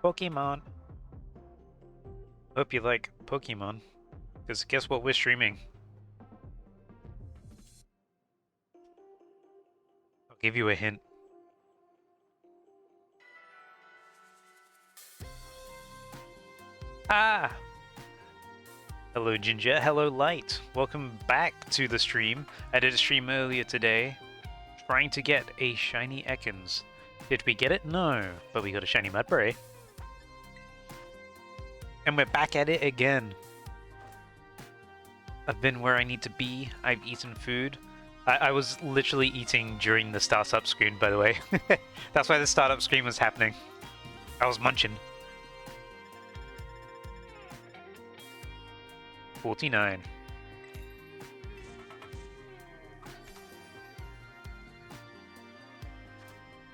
Pokemon. Hope you like Pokemon. Because guess what we're streaming? I'll give you a hint. Ah! Hello Ginger, hello Light. Welcome back to the stream. I did a stream earlier today trying to get a shiny Ekans. Did we get it? No, but we got a shiny Mudbray. And we're back at it again. I've been where I need to be. I've eaten food. I was literally eating during the startup screen, by the way. That's why the startup screen was happening. I was munching. 49.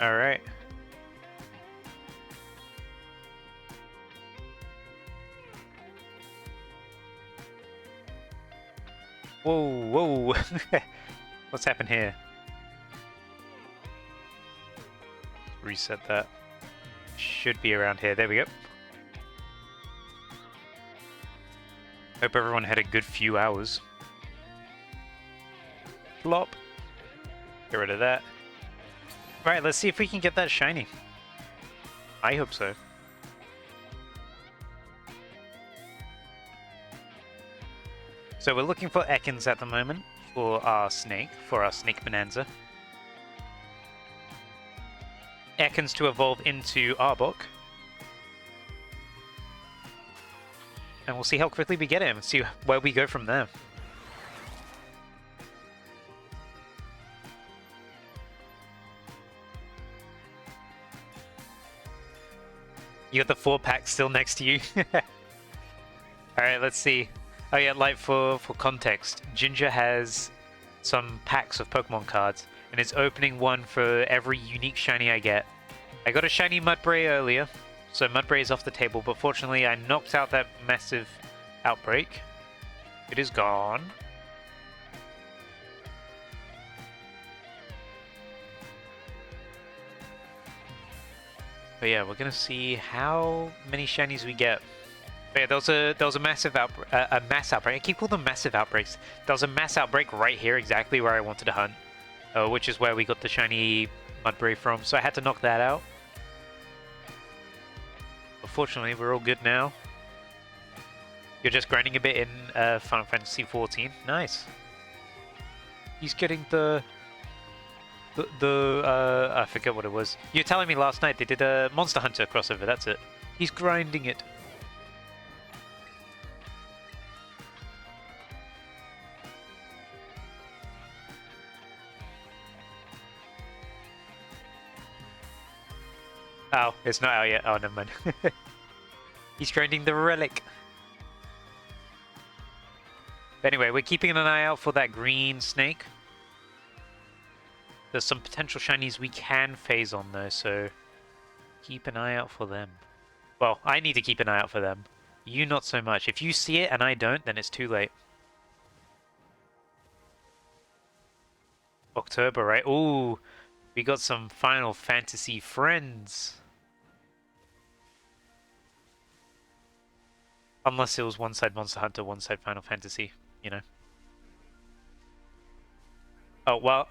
All right. Whoa, whoa. What's happened here? Reset that. Should be around here. There we go. Hope everyone had a good few hours. Flop. Get rid of that. Right, let's see if we can get that shiny. I hope so. So we're looking for Ekans at the moment for our snake Bananza. Ekans to evolve into Arbok. And we'll see how quickly we get him and see where we go from there. You got the 4-pack still next to you. Alright, let's see. Oh yeah, like for context, Ginger has some packs of Pokemon cards, and it's opening one for every unique shiny I get. I got a shiny Mudbray earlier, so Mudbray is off the table, but fortunately I knocked out that massive outbreak. It is gone. But yeah, we're gonna see how many shinies we get. But yeah, there was a massive mass outbreak. I keep calling them massive outbreaks. There was a mass outbreak right here, exactly where I wanted to hunt, which is where we got the shiny Mudbray from. So I had to knock that out. But fortunately, we're all good now. You're just grinding a bit in Final Fantasy XIV. Nice. He's getting the I forget what it was. You were telling me last night they did a Monster Hunter crossover. That's it. He's grinding it. Oh, it's not out yet. Oh, never mind. He's grinding the relic. But anyway, we're keeping an eye out for that green snake. There's some potential shinies we can phase on though, so keep an eye out for them. Well, I need to keep an eye out for them. You not so much. If you see it and I don't, then it's too late. October, right? Ooh, we got some Final Fantasy friends. Unless it was one side Monster Hunter, one side Final Fantasy, you know. Oh, well,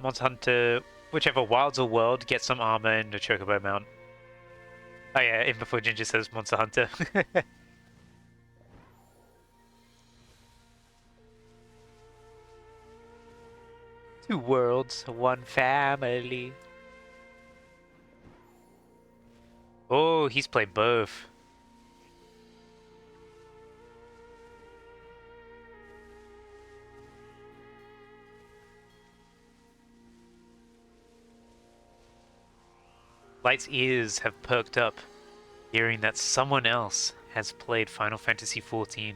Monster Hunter, whichever Wilds or World, get some armor and a Chocobo mount. Oh yeah, in before Ginger says Monster Hunter. Two worlds, one family. Oh, he's played both. Light's ears have perked up, hearing that someone else has played Final Fantasy XIV.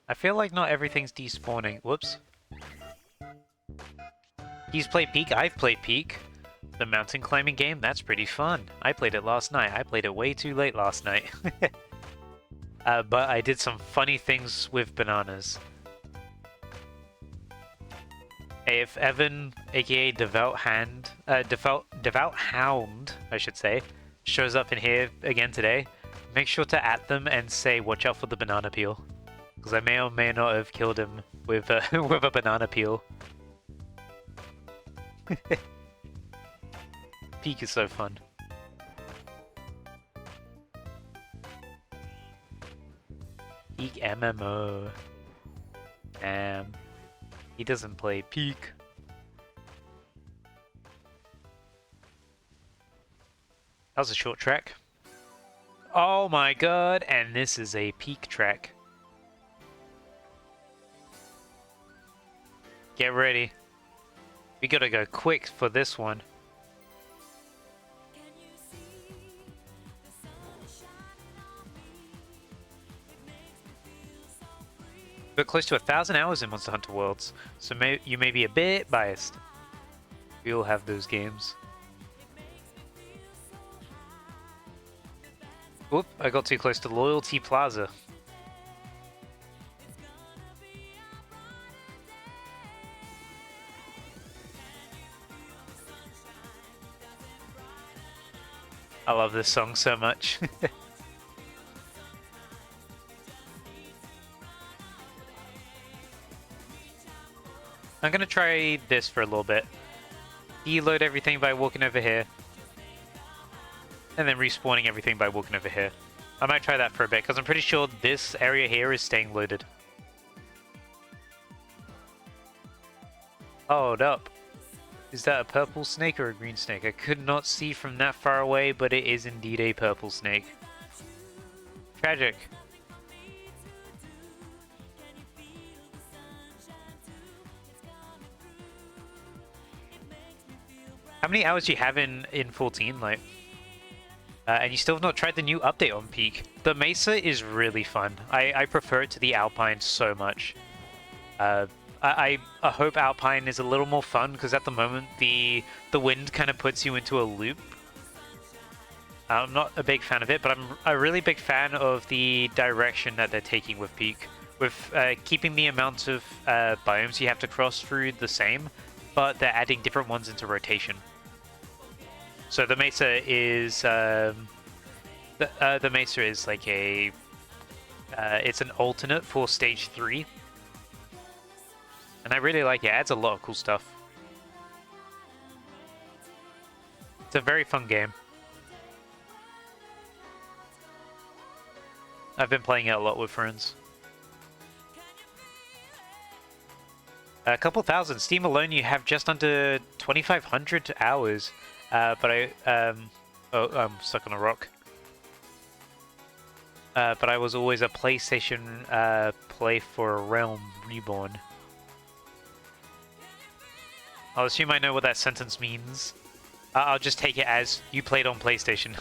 I feel like not everything's despawning. Whoops. He's played Peak, I've played Peak. The mountain climbing game, that's pretty fun. I played it last night. I played it way too late last night. But I did some funny things with bananas. Hey, if Evan, aka Devout Hound, I should say, shows up in here again today, make sure to at them and say, watch out for the banana peel. Because I may or may not have killed him with, with a banana peel. Peak is so fun. Peak MMO. He doesn't play Peak. That was a short track. Oh my god, and this is a Peak track. Get ready. We gotta go quick for this one. But close to 1,000 hours in Monster Hunter Worlds, so you may be a bit biased. We all have those games. Whoop, I got too close to Loyalty Plaza. I love this song so much. I'm gonna try this for a little bit. Deload everything by walking over here. And then respawning everything by walking over here. I might try that for a bit, because I'm pretty sure this area here is staying loaded. Hold up. Is that a purple snake or a green snake? I could not see from that far away, but it is indeed a purple snake. Tragic. How many hours do you have in 14? Like, and you still have not tried the new update on Peak. The Mesa is really fun. I prefer it to the Alpine so much. I hope Alpine is a little more fun, because at the moment the wind kind of puts you into a loop. I'm not a big fan of it, but I'm a really big fan of the direction that they're taking with Peak. With keeping the amount of biomes you have to cross through the same, but they're adding different ones into rotation. So the Mesa is the Mesa is like a it's an alternate for Stage 3, and I really like it. It adds a lot of cool stuff. It's a very fun game. I've been playing it a lot with friends. A couple thousand. Steam alone, you have just under 2,500 hours. But I'm stuck on a rock. But I was always a PlayStation play for Realm Reborn. I'll assume I know what that sentence means. I'll just take it as you played on PlayStation.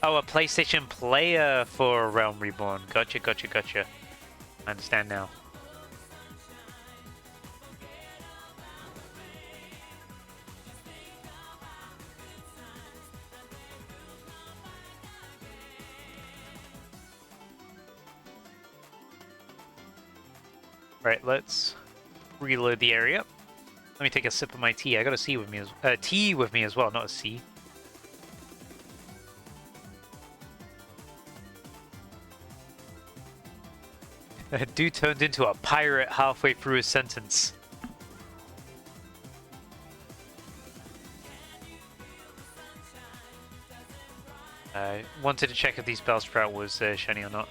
Oh, a PlayStation player for Realm Reborn. Gotcha, gotcha, gotcha. I understand now. Right, let's reload the area. Let me take a sip of my tea. I got a C with me tea with me as well, not a C. A dude turned into a pirate halfway through his sentence. I wanted to check if these Bellsprout was shiny or not.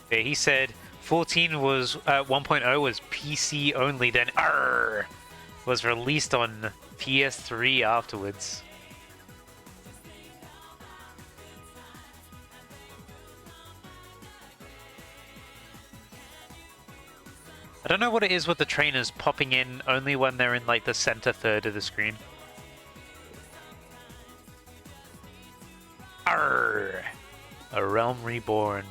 Okay, he said 14 was 1.0 was PC only, then was released on PS3 afterwards. I don't know what it is with the trainers popping in only when they're in like the center third of the screen. Arr! A Realm Reborn.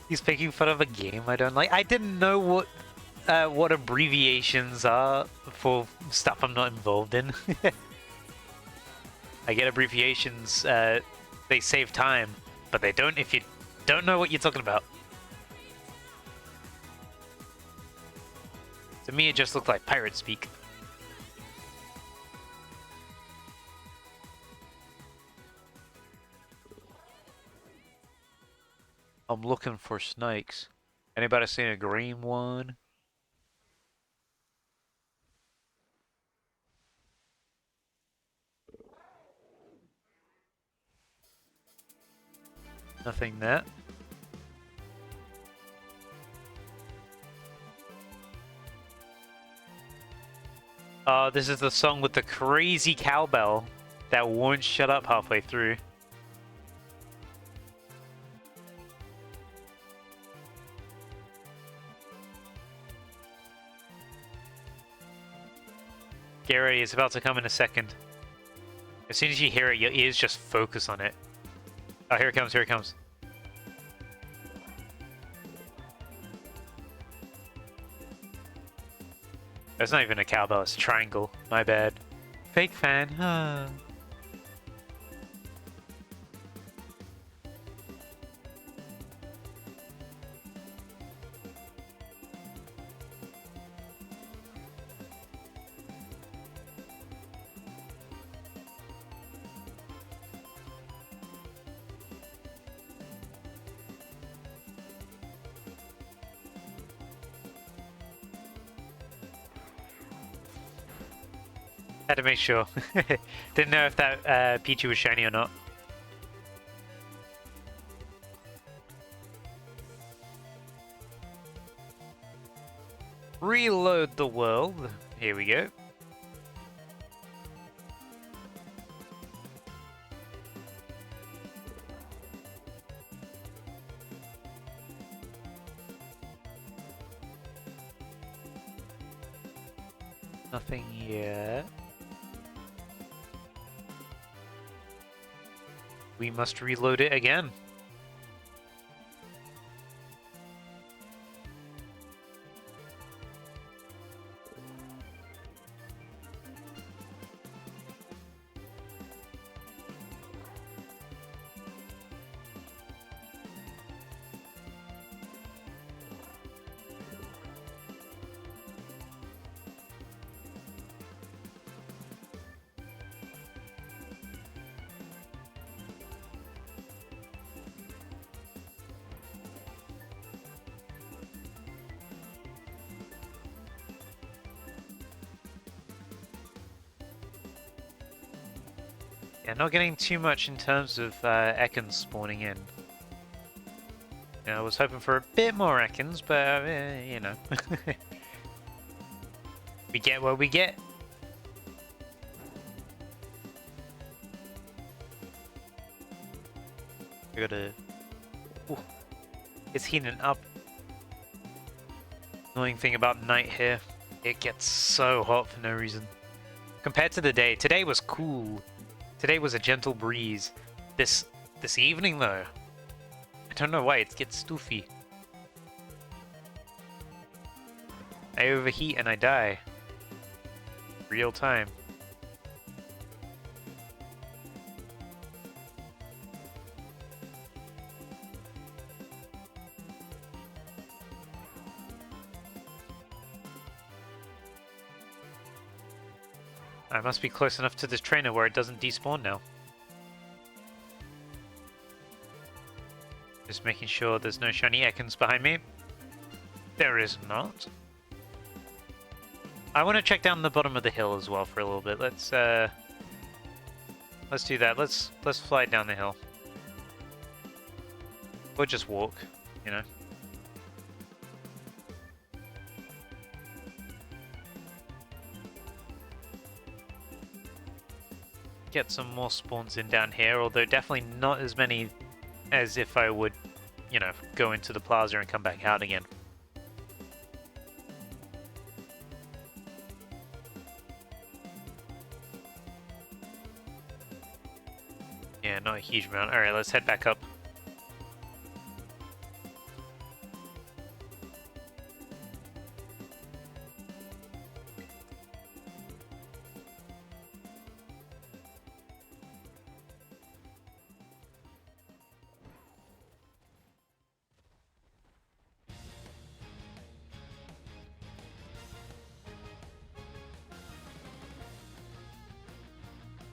He's making fun of a game I don't like. I didn't know what abbreviations are for stuff I'm not involved in. I get abbreviations, they save time, but they don't if you don't know what you're talking about. To me, it just looked like pirate speak. I'm looking for snakes. Anybody seen a green one? Nothing there. This is the song with the crazy cowbell that won't shut up halfway through. Get ready, it's about to come in a second. As soon as you hear it, your ears just focus on it. Oh, here it comes, here it comes. That's not even a cowbell, it's a triangle. My bad. Fake fan, huh? Had to make sure. Didn't know if that Pichu was shiny or not. Reload the world. Here we go. Nothing yet. We must reload it again. Yeah, not getting too much in terms of Ekans spawning in. I was hoping for a bit more Ekans, but you know. We get what we get. I gotta... Ooh. It's heating up. Annoying thing about night here, it gets so hot for no reason. Compared to the day, today was cool. Today was a gentle breeze. This evening though, I don't know why, it gets stuffy. I overheat and I die. Real time. I must be close enough to this trainer where it doesn't despawn now. Just making sure there's no shiny Ekans behind me. There is not. I want to check down the bottom of the hill as well for a little bit. Let's do that. Let's fly down the hill. Or just walk, you know. Get some more spawns in down here, although definitely not as many as if I would, you know, go into the plaza and come back out again. Yeah, not a huge amount. Alright, let's head back up.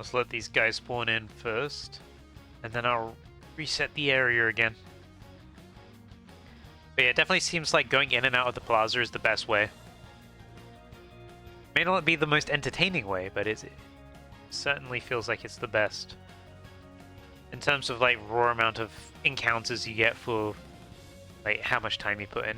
Let's let these guys spawn in first, and then I'll reset the area again. But yeah, it definitely seems like going in and out of the plaza is the best way. May not be the most entertaining way, but it certainly feels like it's the best. In terms of like raw amount of encounters you get for like how much time you put in.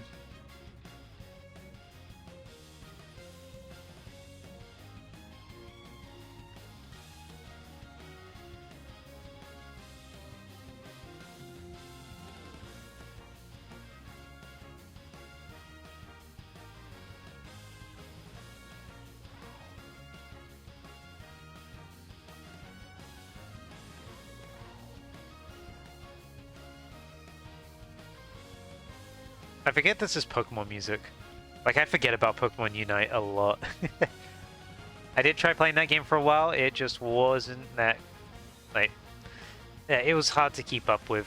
I forget this is Pokemon music. Like, I forget about Pokemon Unite a lot. I did try playing that game for a while, it just wasn't that... like... yeah, it was hard to keep up with.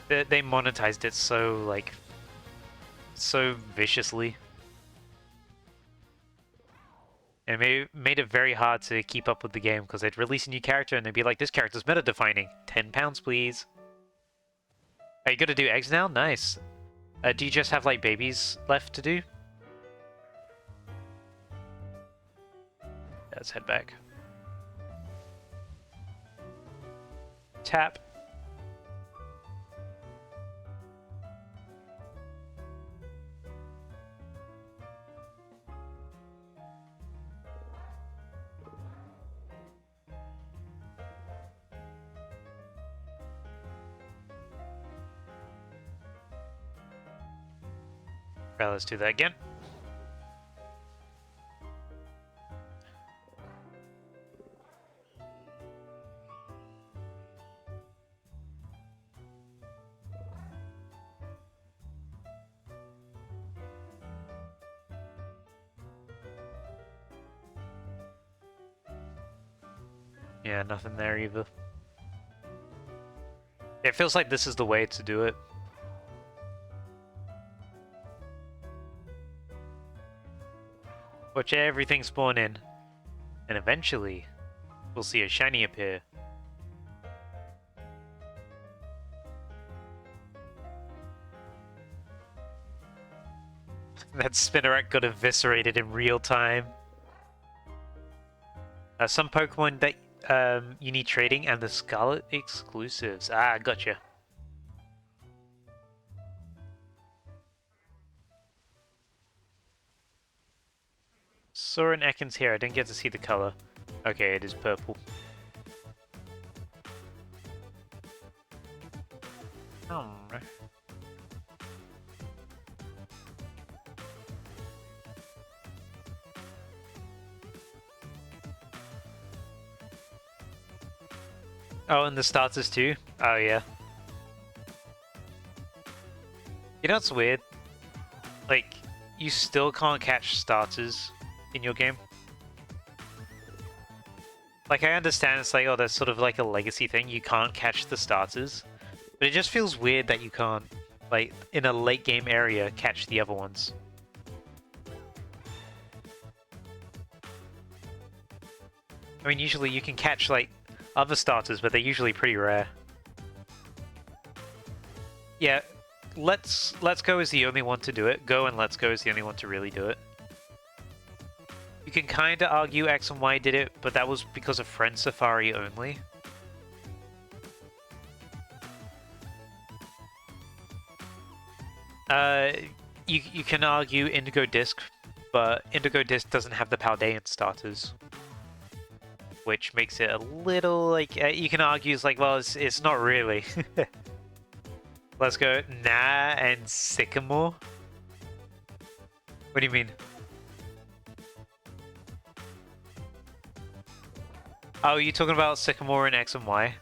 They monetized it so, like... so viciously. And made it very hard to keep up with the game, because they'd release a new character and they'd be like, this character's meta-defining. £10, please. Are you gonna do eggs now? Nice. Do you just have, like, babies left to do? Let's head back. Tap. Right, let's do that again. Yeah, nothing there either. It feels like this is the way to do it. Watch everything spawn in, and eventually, we'll see a shiny appear. That Spinnerack got eviscerated in real time. Some Pokemon that you need trading, and the Scarlet exclusives. Ah, gotcha. Saw an Ekans here, I didn't get to see the color. Okay, it is purple. Oh. Oh, and the starters too? Oh, yeah. You know what's weird? Like, you still can't catch starters in your game. Like, I understand it's like, oh, that's sort of like a legacy thing, you can't catch the starters. But it just feels weird that you can't, like, in a late game area, catch the other ones. I mean, usually you can catch, like, other starters, but they're usually pretty rare. Yeah, Let's Go is the only one to do it. Go and Let's Go is the only one to really do it. You can kinda argue X and Y did it, but that was because of Friend Safari only. You can argue Indigo Disc, but Indigo Disc doesn't have the Paldean starters. Which makes it a little, like, you can argue it's like, well, it's not really. Let's go, nah, and Sycamore? What do you mean? Oh, you're talking about Sycamore in X and Y?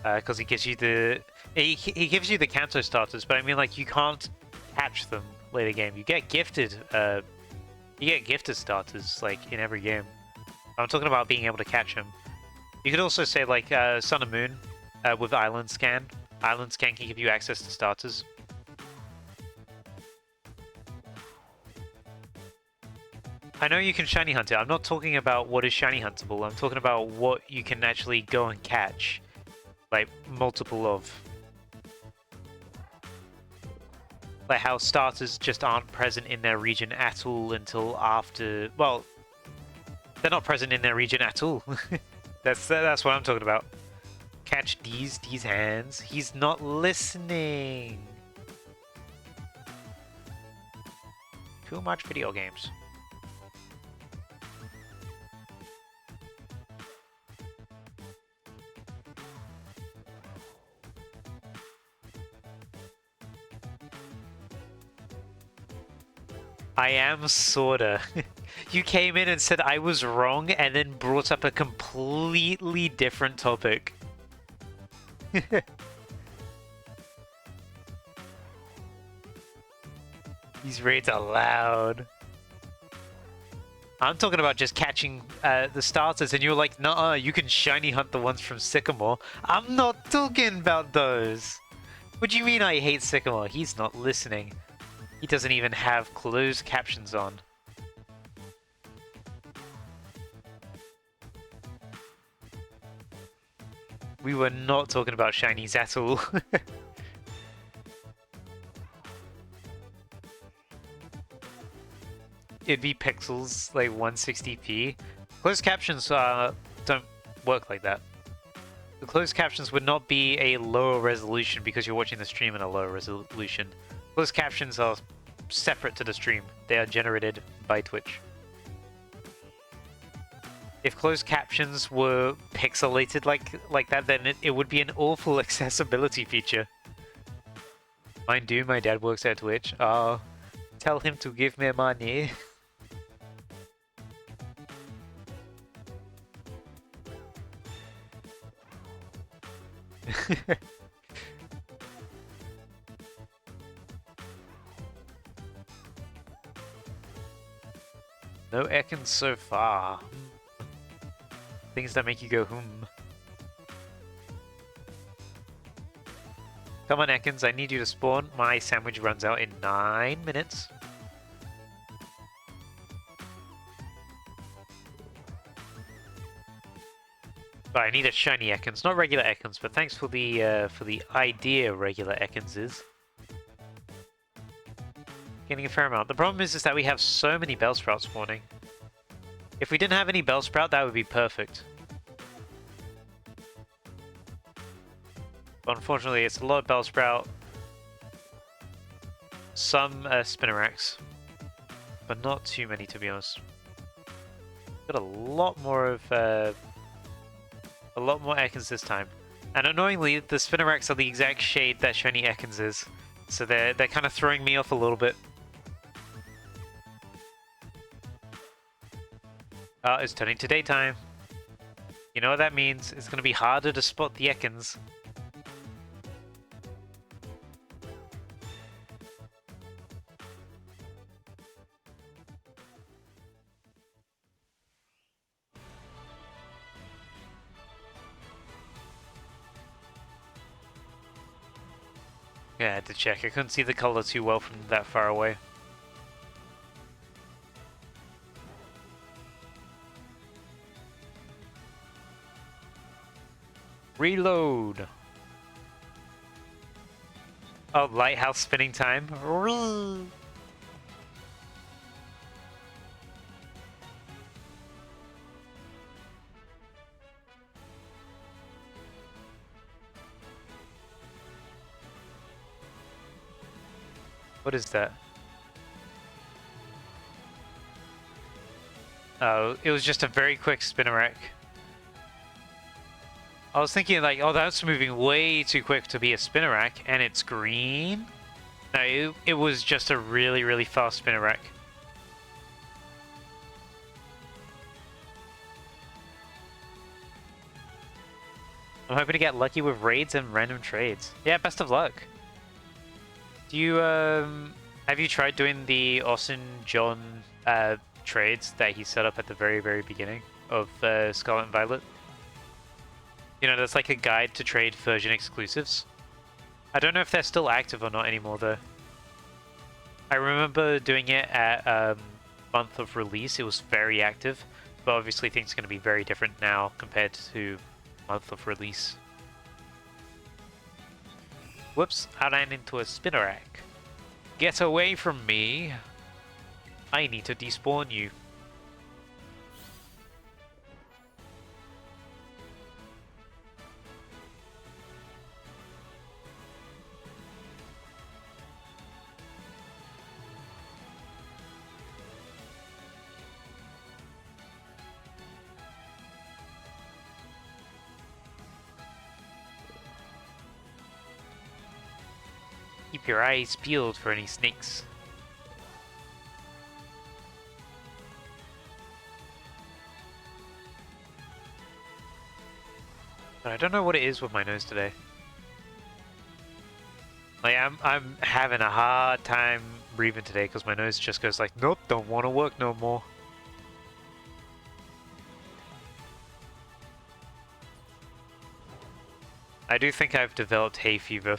Because he gives you the... He gives you the Kanto starters, but I mean, like, you can't catch them later game. You get gifted, starters, like, in every game. I'm talking about being able to catch them. You could also say, like, Sun and Moon with Island Scan. Island Scan can give you access to starters. I know you can shiny hunt it. I'm not talking about what is shiny huntable. I'm talking about what you can actually go and catch. Like, multiple of. Like how starters just aren't present in their region at all until after... Well, they're not present in their region at all. That's what I'm talking about. Catch these hands. He's not listening. Too much video games. I am sorta. You came in and said I was wrong and then brought up a completely different topic. These raids are loud. I'm talking about just catching the starters, and you're like, nah, you can shiny hunt the ones from Sycamore. I'm not talking about those. What do you mean I hate Sycamore? He's not listening. He doesn't even have closed captions on. We were not talking about shinies at all. It'd be pixels, like 160p. Closed captions don't work like that. The closed captions would not be a lower resolution because you're watching the stream in a lower resolution. Closed captions are separate to the stream. They are generated by Twitch. If closed captions were pixelated like that, then it would be an awful accessibility feature. Mind you, my dad works at Twitch. Tell him to give me money. No Ekans so far. Things that make you go hmm. Come on Ekans, I need you to spawn. My sandwich runs out in 9 minutes. But I need a shiny Ekans, not regular Ekans, but thanks for the idea regular Ekans is. Getting a fair amount. The problem is that we have so many Bellsprout spawning. If we didn't have any Bellsprout, that would be perfect. But unfortunately, it's a lot of Bellsprout, some Spinnerax, but not too many to be honest. Got a lot more Ekans this time. And annoyingly, the Spinnerax are the exact shade that shiny Ekans is, so they're kind of throwing me off a little bit. It's turning to daytime. You know what that means? It's going to be harder to spot the Ekans. Yeah, I had to check. I couldn't see the color too well from that far away. Reload! Oh, lighthouse spinning time. What is that? Oh, it was just a very quick Spinnerack. I was thinking like, oh, that's moving way too quick to be a Spinnerack, and it's green? No, it was just a really, really fast Spinnerack. I'm hoping to get lucky with raids and random trades. Yeah, best of luck. Do you, have you tried doing the Austin John trades that he set up at the very, very beginning of Scarlet and Violet? You know, that's like a guide to trade version exclusives. I don't know if they're still active or not anymore, though. I remember doing it at month of release, it was very active, but obviously things are going to be very different now compared to month of release. Whoops, I ran into a Spinnerack. Get away from me! I need to despawn you. Keep your eyes peeled for any snakes. But I don't know what it is with my nose today. Like I'm having a hard time breathing today because my nose just goes like, nope, don't want to work no more. I do think I've developed hay fever.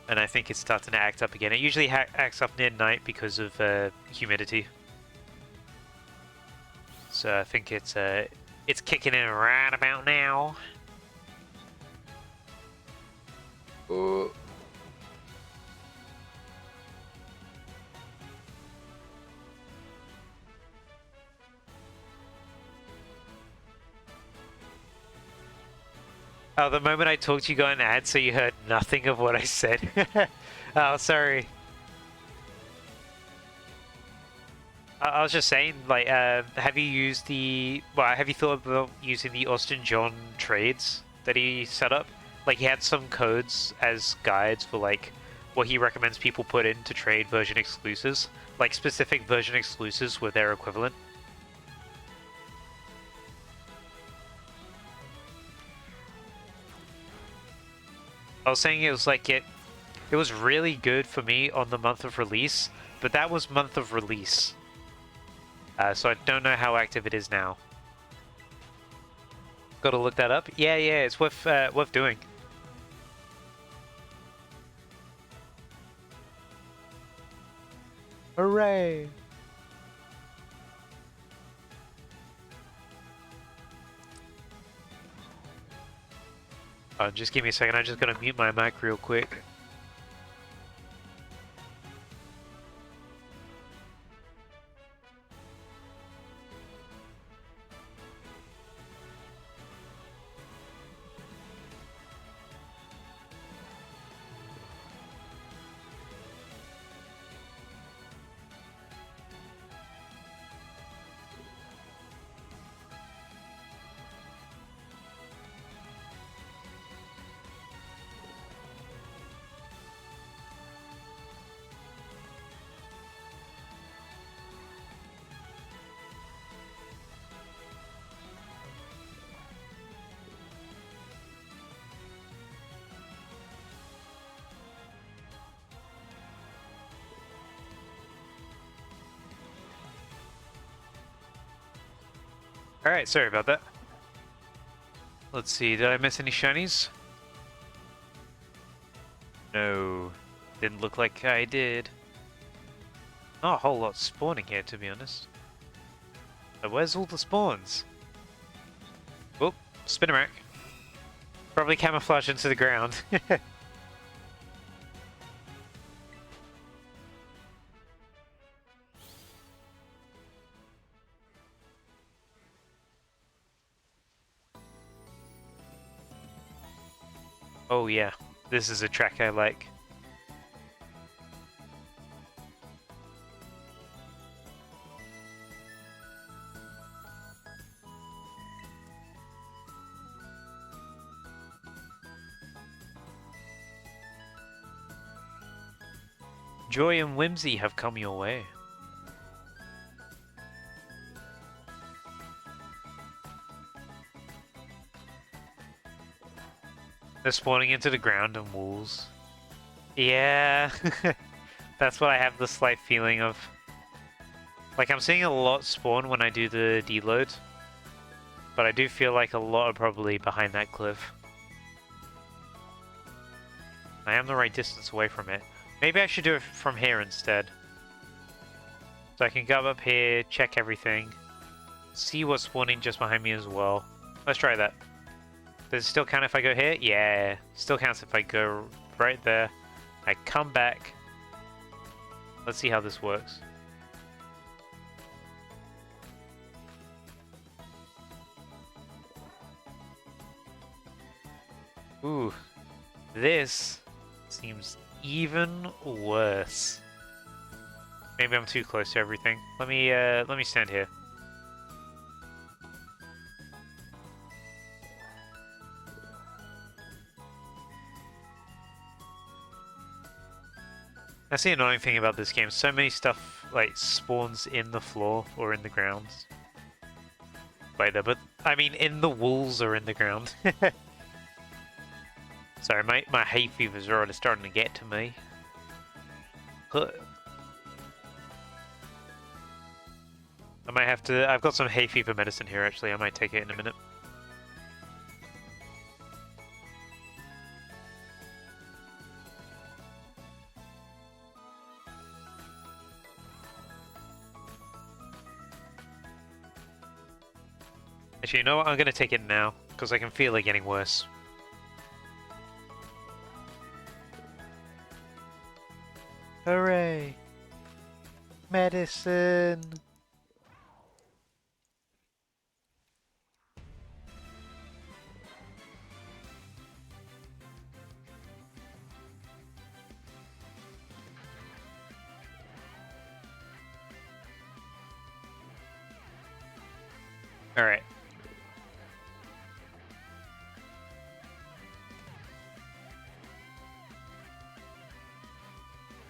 And I think it's starting to act up again. It usually acts up near night because of humidity. So I think it's kicking in right about now. Oh. Oh, the moment I talked, you got an ad, so you heard nothing of what I said. Oh, sorry. I was just saying, like, have you used have you thought about using the Austin John trades that he set up? Like, he had some codes as guides for, like, what he recommends people put in to trade version exclusives. Like, specific version exclusives with their equivalent. I was saying it was like it was really good for me on the month of release, but that was month of release. So I don't know how active it is now. Got to look that up. Yeah, it's worth doing. Hooray! Just give me a second. I'm just gonna mute my mic real quick. Alright, sorry about that. Let's see, did I miss any shinies? No, didn't look like I did. Not a whole lot spawning here, to be honest. But where's all the spawns? Oh, Spinnerack. Probably camouflage into the ground. Oh yeah, this is a track I like. Joy and whimsy have come your way. They're spawning into the ground and walls. Yeah, that's what I have the slight feeling of. Like, I'm seeing a lot spawn when I do the deload, but I do feel like a lot are probably behind that cliff. I am the right distance away from it. Maybe I should do it from here instead. So I can go up here, check everything, see what's spawning just behind me as well. Let's try that. Does it still count if I go here? Yeah, still counts if I go right there. I come back. Let's see how this works. Ooh, this seems even worse. Maybe I'm too close to everything. Let me stand here. That's the annoying thing about this game. So many stuff like spawns in the floor or in the ground. Wait there, but I mean in the walls or in the ground. Sorry, my hay fever's already starting to get to me. I might have to... I've got some hay fever medicine here actually, I might take it in a minute. Actually, you know what? I'm going to take it now, because I can feel it getting worse. Hooray! Medicine! Alright.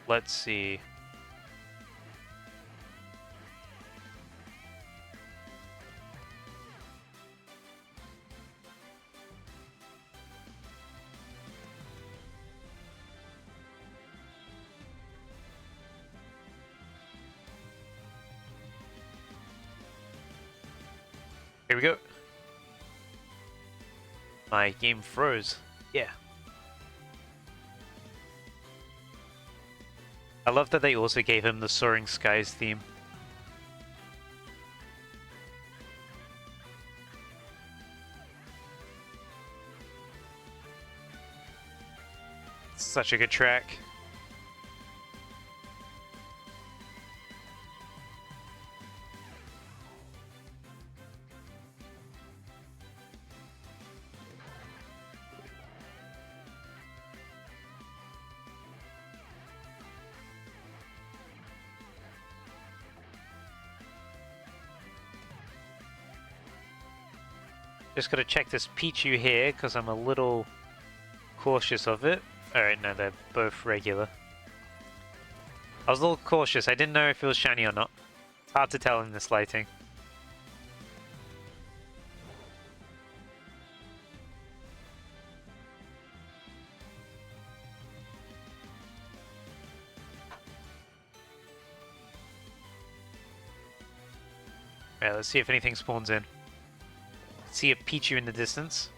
Let's see. Here we go. My game froze. Yeah. I love that they also gave him the Soaring Skies theme. Such a good track. Just gotta check this Pichu here, because I'm a little cautious of it. Alright, no, they're both regular. I was a little cautious, I didn't know if it was shiny or not. It's hard to tell in this lighting. Alright, let's see if anything spawns in. See a Pichu in the distance.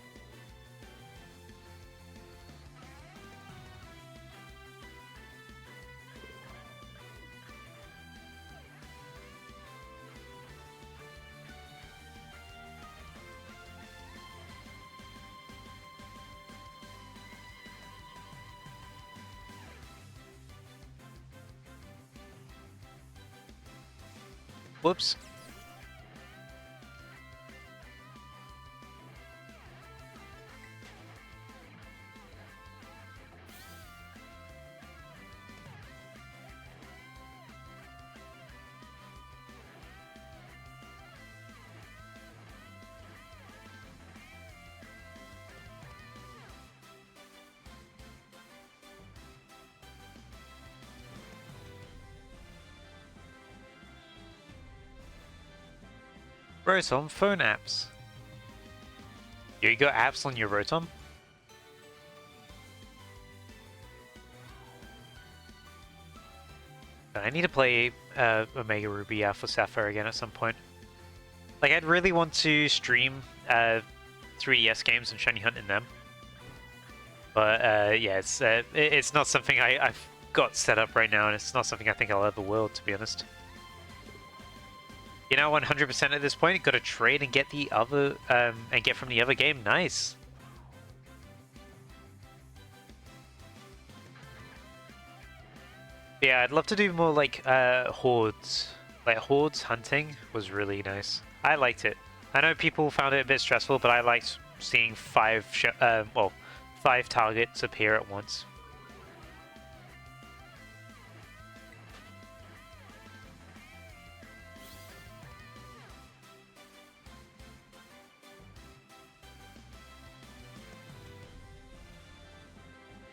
Whoops. Rotom phone apps. You got apps on your Rotom? I need to play Omega Ruby Alpha Sapphire again at some point. Like, I'd really want to stream 3DS games and shiny hunt in them. But yeah, it's not something I've got set up right now, and it's not something I think I'll ever will, to be honest. You know, 100% at this point. Got to trade and get the other, and get from the other game. Nice. Yeah, I'd love to do more like hordes. Like hordes hunting was really nice. I liked it. I know people found it a bit stressful, but I liked seeing five targets appear at once.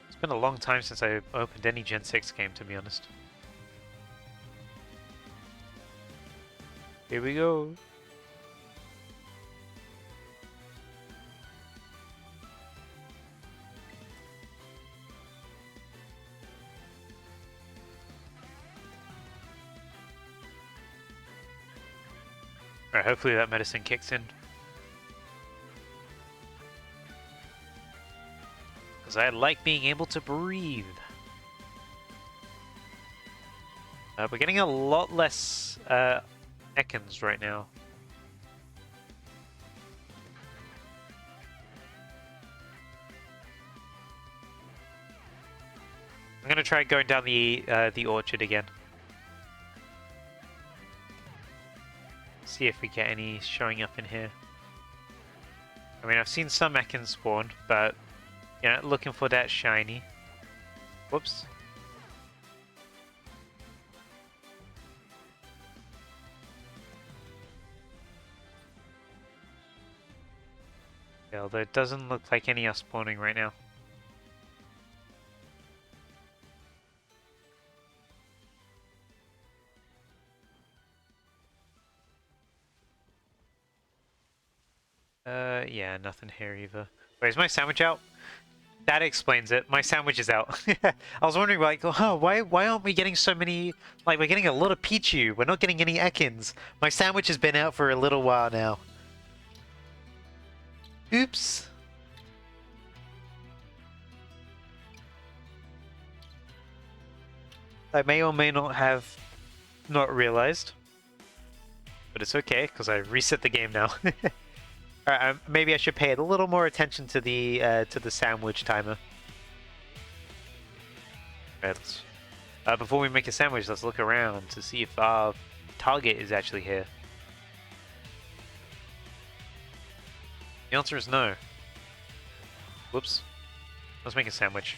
It's been a long time since I opened any Gen 6 game, to be honest. Here we go. Alright, hopefully that medicine kicks in. Because I like being able to breathe. We're getting a lot less Ekans right now. I'm gonna try going down the orchard again. See if we get any showing up in here. I mean, I've seen some Ekans spawn, but you know, looking for that shiny. Whoops. Yeah, although it doesn't look like any are spawning right now. Yeah, nothing here either. Wait, is my sandwich out? That explains it. My sandwich is out. I was wondering, like, oh, why aren't we getting so many... Like, we're getting a lot of Pichu. We're not getting any Ekans. My sandwich has been out for a little while now. Oops. I may or may not have not realized. But it's okay, because I reset the game now. Alright, maybe I should pay a little more attention to the sandwich timer. Right, before we make a sandwich, let's look around to see if our target is actually here. The answer is no. Whoops. Let's make a sandwich.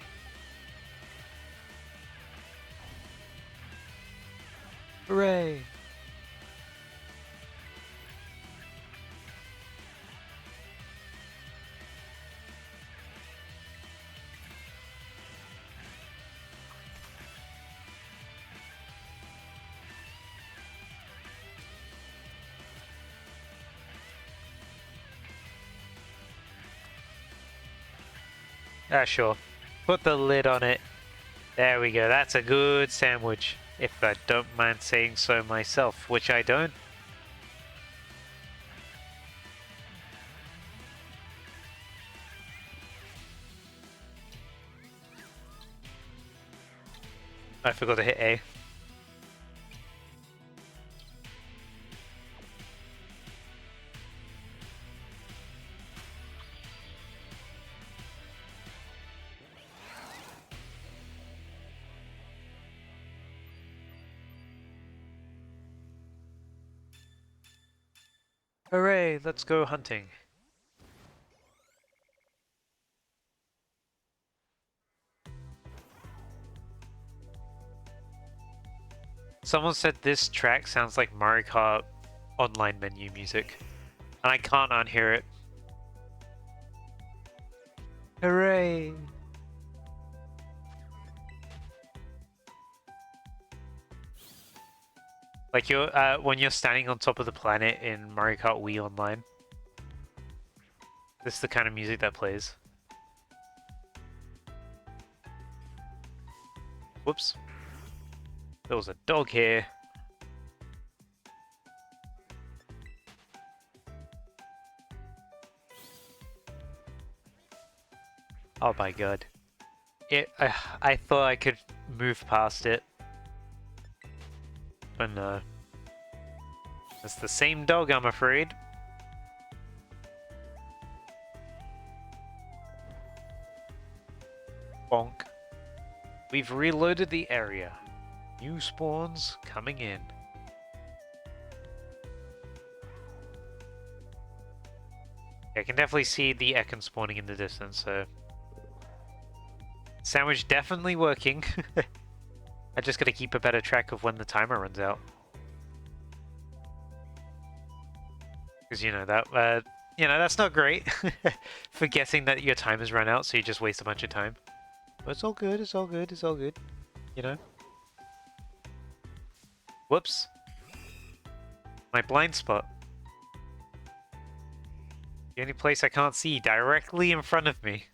Hooray! Ah, sure. Put the lid on it. There we go. That's a good sandwich. If I don't mind saying so myself, which I don't. I forgot to hit A. Hooray, let's go hunting. Someone said this track sounds like Mario Kart online menu music, and I can't unhear it. Hooray! Like when you're standing on top of the planet in Mario Kart Wii Online. This is the kind of music that plays. Whoops. There was a dog here. Oh my god. I thought I could move past it. But no. It's the same dog, I'm afraid. Bonk. We've reloaded the area. New spawns coming in. I can definitely see the Ekans spawning in the distance, so... Sandwich definitely working. I just gotta keep a better track of when the timer runs out. Because, you know, that's not great. Forgetting that your time has run out, so you just waste a bunch of time. But it's all good, it's all good, it's all good. You know? Whoops. My blind spot. The only place I can't see directly in front of me.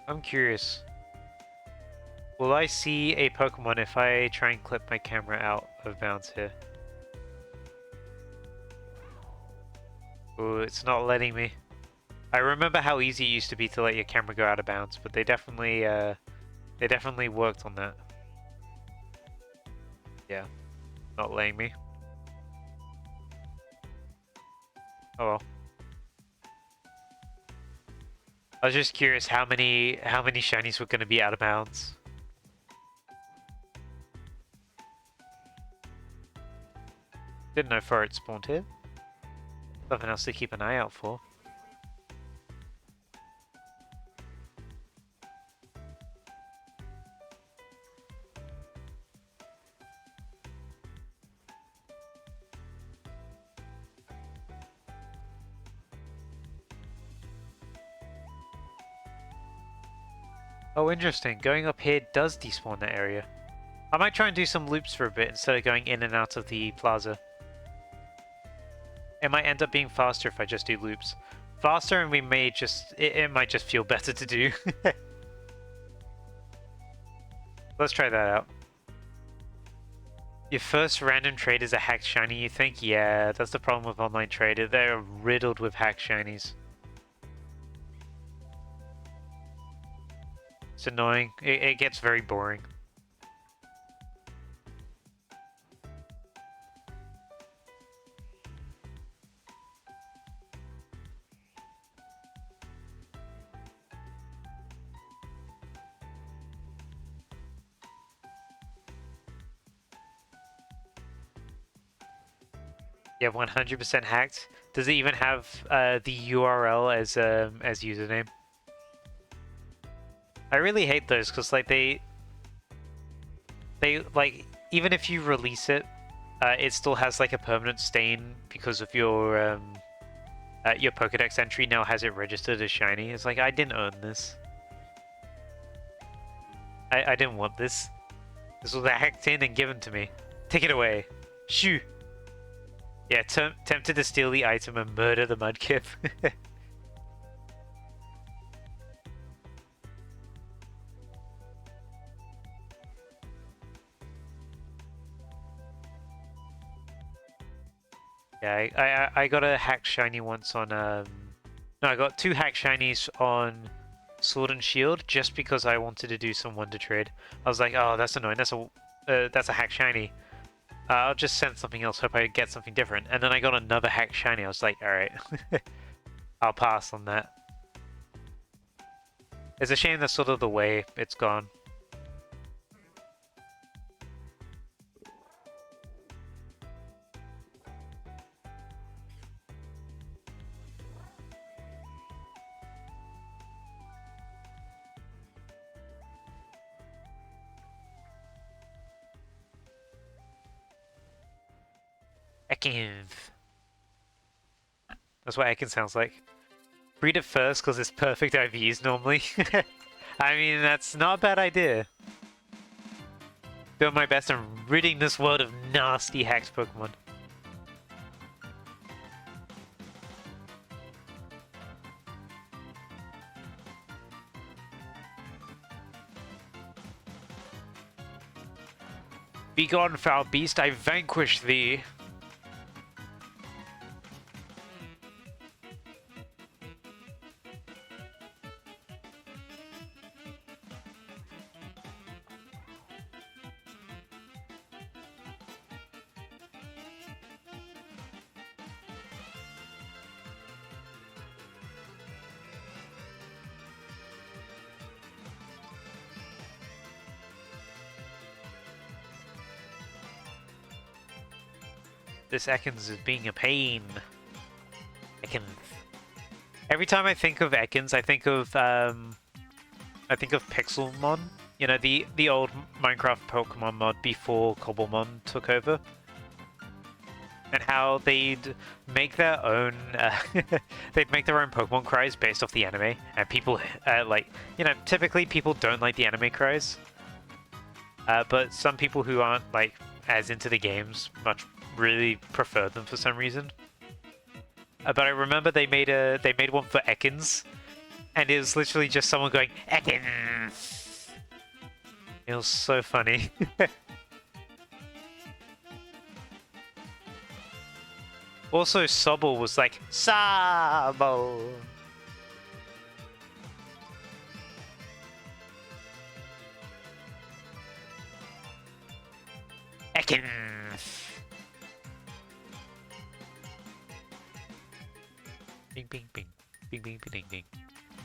I'm curious. Will I see a Pokemon if I try and clip my camera out of bounds here? Ooh, it's not letting me. I remember how easy it used to be to let your camera go out of bounds, but they definitely worked on that. Yeah, not letting me. Oh well. I was just curious how many shinies were going to be out of bounds. Didn't know Forest spawned here. Nothing else to keep an eye out for. Oh, interesting. Going up here does despawn that area. I might try and do some loops for a bit instead of going in and out of the plaza. It might end up being faster if I just do loops. Faster, and we may just... It might just feel better to do. Let's try that out. Your first random trade is a hacked shiny, you think? Yeah, that's the problem with online trade. They're riddled with hacked shinies. It's annoying. It gets very boring. Yeah, 100% hacked. Does it even have the URL as username? I really hate those because like they like even if you release it, it still has like a permanent stain because of your Pokédex entry now has it registered as shiny. It's like I didn't earn this. I didn't want this. This was hacked in and given to me. Take it away. Shoo. Yeah, tempted to steal the item and murder the Mudkip. Yeah, I got a hack shiny once on no, I got 2 hack shinies on Sword and Shield just because I wanted to do some Wonder Trade. I was like, oh, that's annoying. That's a hack shiny. I'll just send something else. Hope I get something different. And then I got another hack shiny. I was like, all right, I'll pass on that. It's a shame that's sort of the way it's gone. Ekin. That's what Ekin sounds like. Breed it first because it's perfect IVs normally. I mean, that's not a bad idea. Doing my best and ridding this world of nasty hacked Pokemon. Begone, foul beast, I vanquish thee. This Ekans is being a pain. Ekans. Every time I think of Ekans, I think of Pixelmon. You know, the old Minecraft Pokemon mod before Cobblemon took over, and how they'd make their own they'd make their own Pokemon cries based off the anime, and people like, you know, typically people don't like the anime cries, but some people who aren't like as into the games much really prefer them for some reason. But I remember they made one for Ekans, and it was literally just someone going Ekans. It was so funny. Also, Sobble was like Sobble. Ekans. Bing, bing, bing. Bing, bing, bing, bing.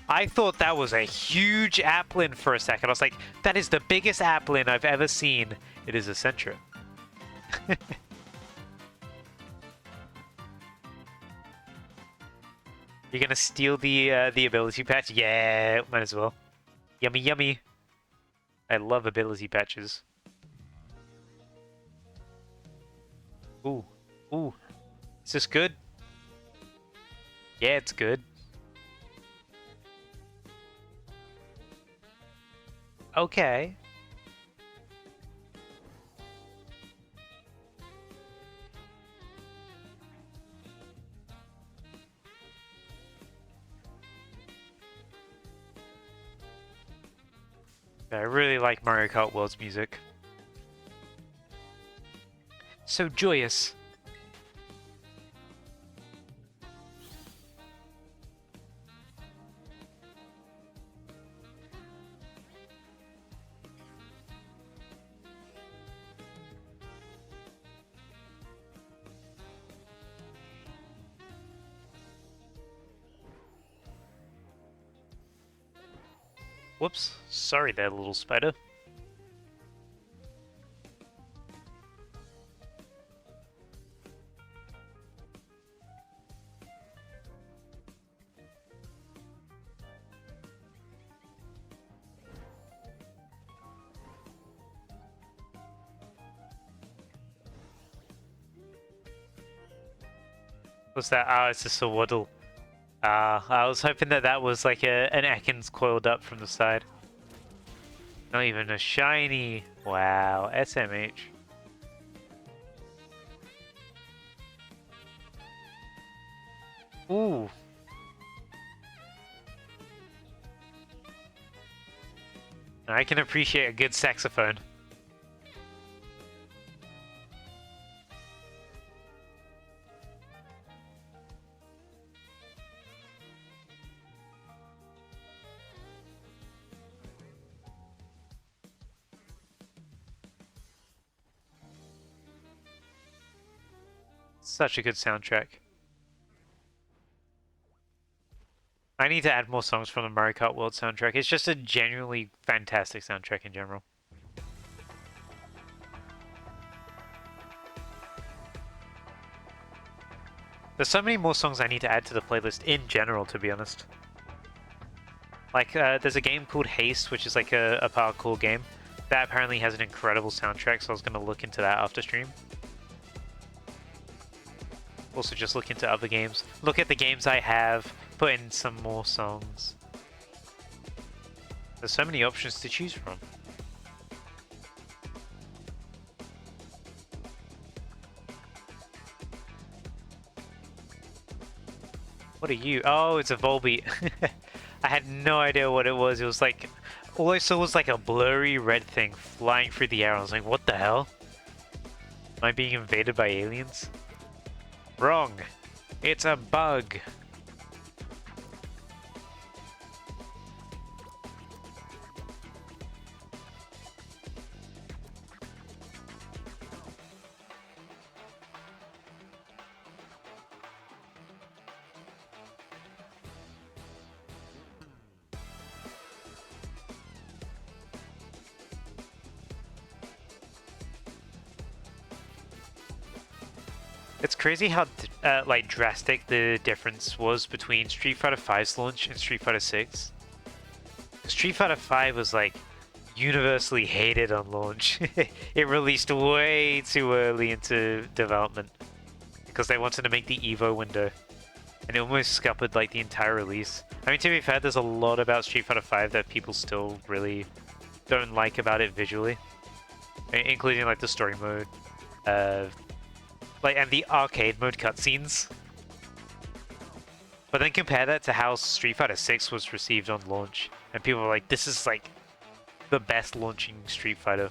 I thought that was a huge Applin for a second. I was like, that is the biggest Applin I've ever seen. It is a Sentra. You're gonna steal the ability patch? Yeah, might as well. Yummy, yummy. I love ability patches. Ooh, ooh. Is this good? Yeah, it's good. Okay. I really like Mario Kart World's music. So joyous. Whoops, sorry there, little spider. What's that? Ah, it's just a waddle. I was hoping that that was like an Ekans coiled up from the side. Not even a shiny. Wow, SMH. Ooh. I can appreciate a good saxophone. Such a good soundtrack. I need to add more songs from the Mario Kart World soundtrack. It's just a genuinely fantastic soundtrack in general. There's so many more songs I need to add to the playlist in general, to be honest. Like, there's a game called Haste, which is like a parkour game. That apparently has an incredible soundtrack, so I was going to look into that after stream. Also just look into other games. Look at the games I have, put in some more songs. There's so many options to choose from. What are you? Oh, it's a Volbeat. I had no idea what it was. It was like, all I saw was like a blurry red thing flying through the air. I was like, what the hell? Am I being invaded by aliens? Wrong. It's a bug. It's crazy how like drastic the difference was between Street Fighter V's launch and Street Fighter 6. Street Fighter 5 was like universally hated on launch. It released way too early into development because they wanted to make the Evo window, and it almost scuppered like the entire release. I mean, to be fair, there's a lot about Street Fighter 5 that people still really don't like about it visually, including like the story mode, and the arcade mode cutscenes. But then compare that to how Street Fighter 6 was received on launch, and people were like, "This is like the best launching Street Fighter."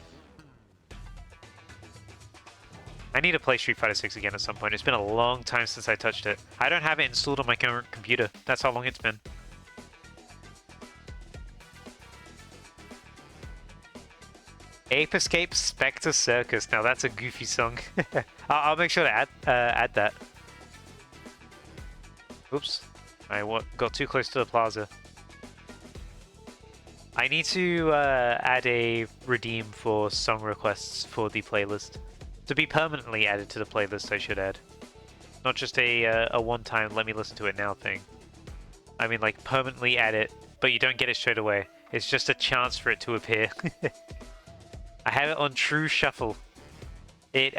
I need to play Street Fighter 6 again at some point. It's been a long time since I touched it. I don't have it installed on my current computer. That's how long it's been. Ape Escape Spectre Circus. Now that's a goofy song. I'll make sure to add that. Oops. I got too close to the plaza. I need to add a redeem for song requests for the playlist. To be permanently added to the playlist, I should add. Not just a one-time let me listen to it now thing. I mean, like, permanently add it, but you don't get it straight away. It's just a chance for it to appear. I have it on True Shuffle. It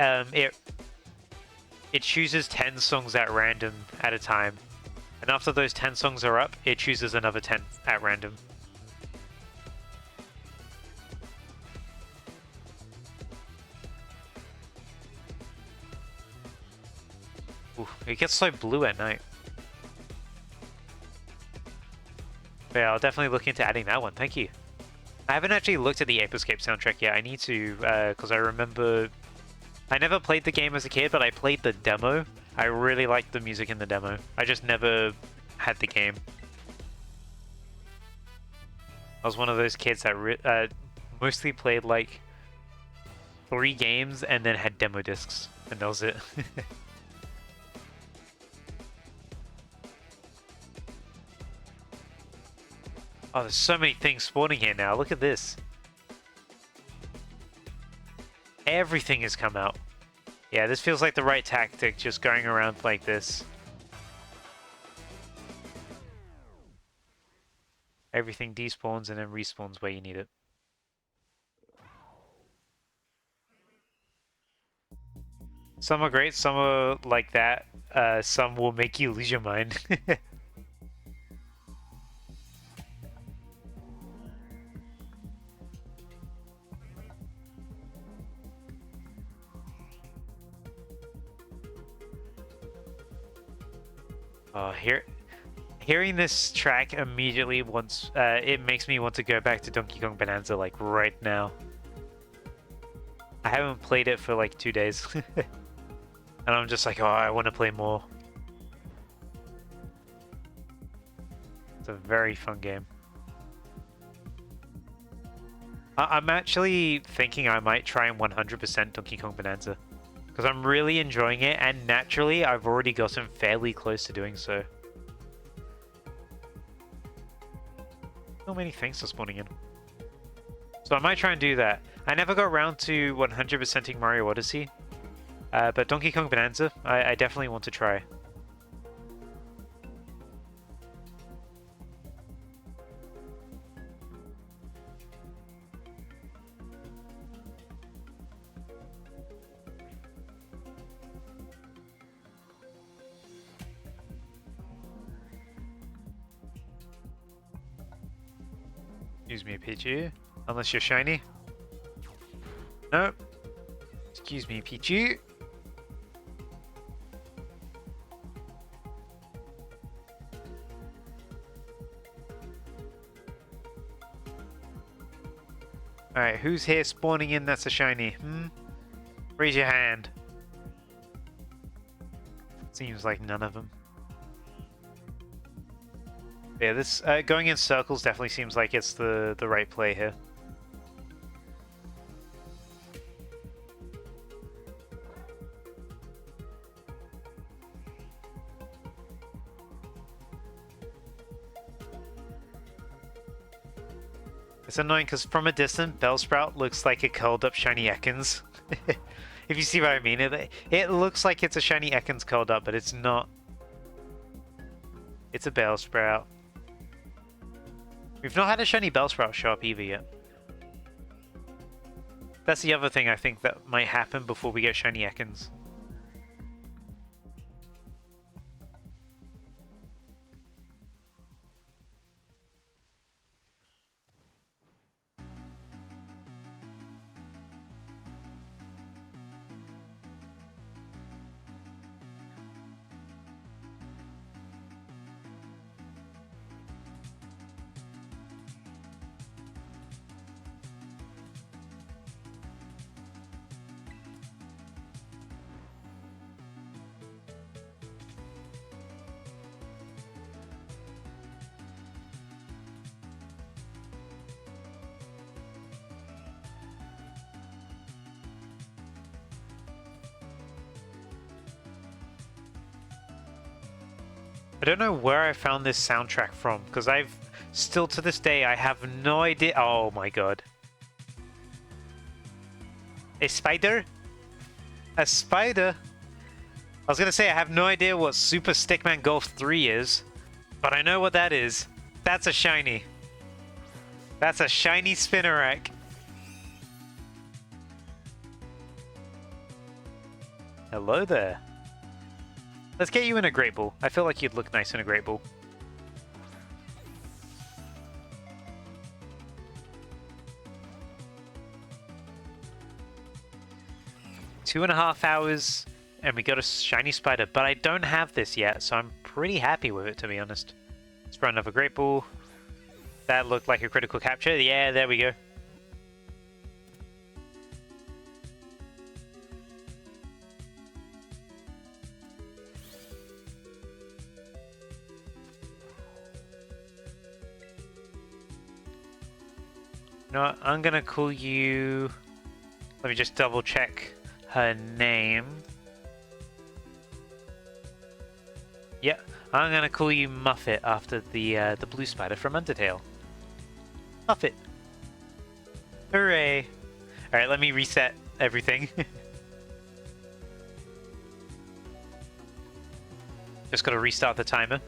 chooses 10 songs at random at a time. And after those 10 songs are up, it chooses another 10 at random. Ooh, it gets so blue at night. But yeah, I'll definitely look into adding that one. Thank you. I haven't actually looked at the Ape Escape soundtrack yet. I need to, because I remember... I never played the game as a kid, but I played the demo. I really liked the music in the demo. I just never had the game. I was one of those kids that mostly played like 3 games and then had demo discs, and that was it. Oh, there's so many things spawning here now. Look at this. Everything has come out. Yeah, this feels like the right tactic, just going around like this. Everything despawns and then respawns where you need it. Some are great, some are like that. Some will make you lose your mind. Oh, hearing this track immediately it makes me want to go back to Donkey Kong Bonanza like right now. I haven't played it for like 2 days. And I'm just like, oh, I want to play more. It's a very fun game. I'm actually thinking I might try and 100% Donkey Kong Bonanza. Because I'm really enjoying it, and naturally, I've already gotten fairly close to doing so. So many things are spawning in. So I might try and do that. I never got around to 100%ing Mario Odyssey. But Donkey Kong Bonanza, I definitely want to try. Excuse me, Pichu. Unless you're shiny. Nope. Excuse me, Pichu. Alright, who's here spawning in that's a shiny? Raise your hand. Seems like none of them. Yeah, this going in circles definitely seems like it's the right play here. It's annoying because from a distance, Bellsprout looks like a curled up shiny Ekans. If you see what I mean, it looks like it's a shiny Ekans curled up, but it's not. It's a Bellsprout. We've not had a shiny Bellsprout show up either yet. That's the other thing I think that might happen before we get shiny Ekans. I don't know where I found this soundtrack from, because still to this day, I have no idea. Oh my god. A spider? A spider? I was gonna say, I have no idea what Super Stickman Golf 3 is, but I know what that is. That's a shiny. That's a shiny Spinnerack. Hello there. Let's get you in a Great Ball. I feel like you'd look nice in a Great Ball. Two and a half hours, and we got a shiny spider, but I don't have this yet, so I'm pretty happy with it, to be honest. Let's run another Great Ball. That looked like a critical capture. Yeah, there we go. No, I'm gonna call you... Let me just double check her name. Yeah, I'm gonna call you Muffet after the blue spider from Undertale. Muffet. Hooray! Alright, let me reset everything. Just gotta restart the timer.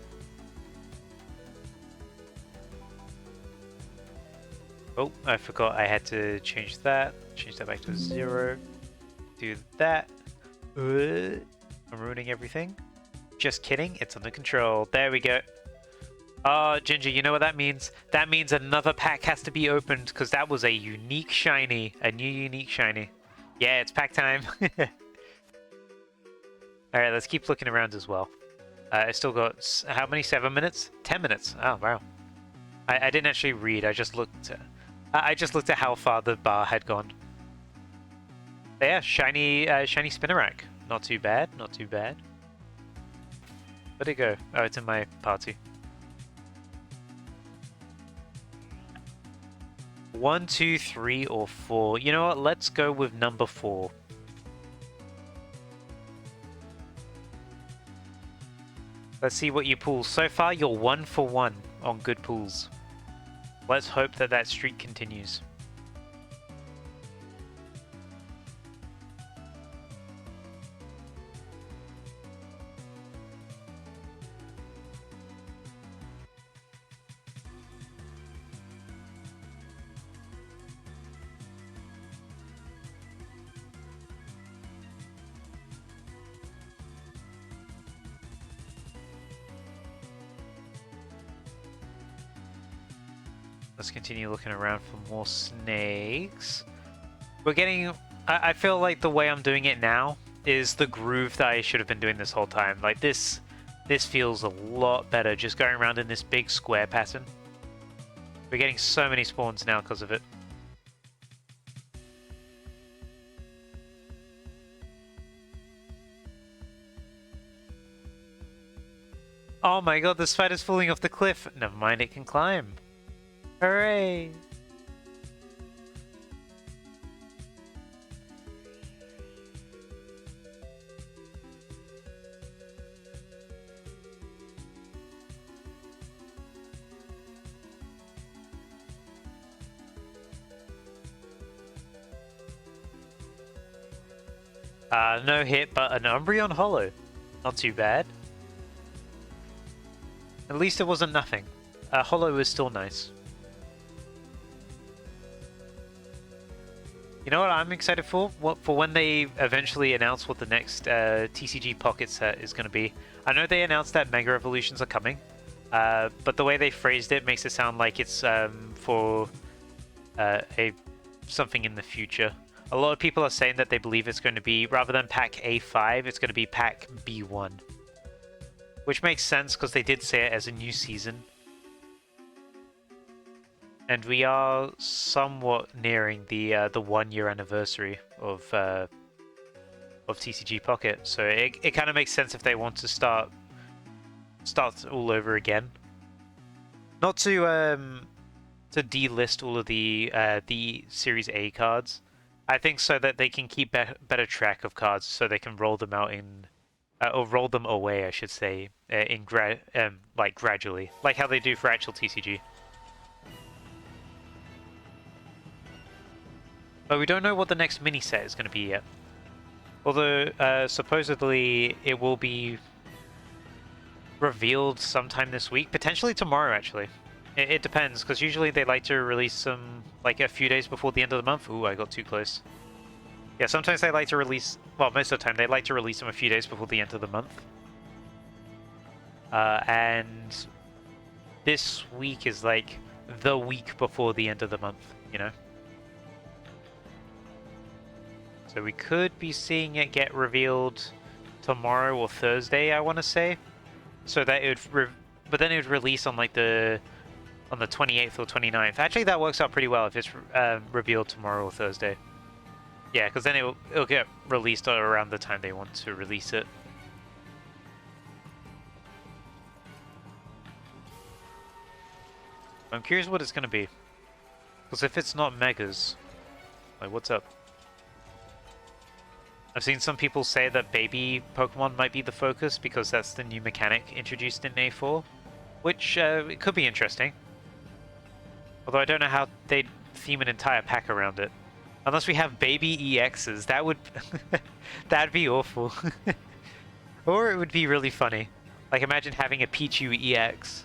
Oh, I forgot I had to change that. Change that back to 0. Do that. I'm ruining everything. Just kidding, it's under control. There we go. Oh, Ginger, you know what that means? That means another pack has to be opened, because that was a unique shiny. A new unique shiny. Yeah, it's pack time. Alright, let's keep looking around as well. I still got, how many? 7 minutes? 10 minutes. Oh, wow. I didn't actually read, I just looked at how far the bar had gone. Yeah, shiny Spinnerack. Not too bad, not too bad. Where'd it go? Oh, it's in my party. 1, 2, 3, or 4. You know what? Let's go with number 4. Let's see what you pull. So far, you're 1 for 1 on good pulls. Let's hope that that streak continues. Let's continue looking around for more snakes. We're getting... I feel like the way I'm doing it now is the groove that I should have been doing this whole time. Like this feels a lot better, just going around in this big square pattern. We're getting so many spawns now because of it. Oh my god, the spider's falling off the cliff. Never mind, it can climb. Hooray! No hit, but an Umbreon Hollow. Not too bad. At least it wasn't nothing. Hollow is still nice. You know what I'm excited for? For when they eventually announce what the next TCG Pocket set is going to be. I know they announced that Mega Evolutions are coming, but the way they phrased it makes it sound like it's for something in the future. A lot of people are saying that they believe it's going to be, rather than Pack A5, it's going to be Pack B1. Which makes sense because they did say it as a new season. And we are somewhat nearing the 1 year anniversary of TCG Pocket, so it kind of makes sense if they want to start all over again. Not to delist all of the Series A cards. I think so that they can keep better track of cards, so they can roll them out in, or roll them away, I should say, in gradually, like how they do for actual TCG. But we don't know what the next mini set is going to be yet. Although supposedly it will be revealed sometime this week, potentially tomorrow actually. It depends, because usually they like to release them like a few days before the end of the month. Ooh, I got too close. Yeah, sometimes they like to release, well, most of the time they like to release them a few days before the end of the month. And this week is like the week before the end of the month, you know? So we could be seeing it get revealed tomorrow or Thursday, I want to say. So that it would, but then it would release on like on the 28th or 29th. Actually, that works out pretty well if it's revealed tomorrow or Thursday. Yeah, because then it'll get released around the time they want to release it. I'm curious what it's going to be. Because if it's not Megas, like, what's up? I've seen some people say that baby Pokemon might be the focus because that's the new mechanic introduced in A4, which it could be interesting. Although I don't know how they'd theme an entire pack around it. Unless we have baby EXs, that would... that'd be awful. Or it would be really funny. Like, imagine having a Pichu EX.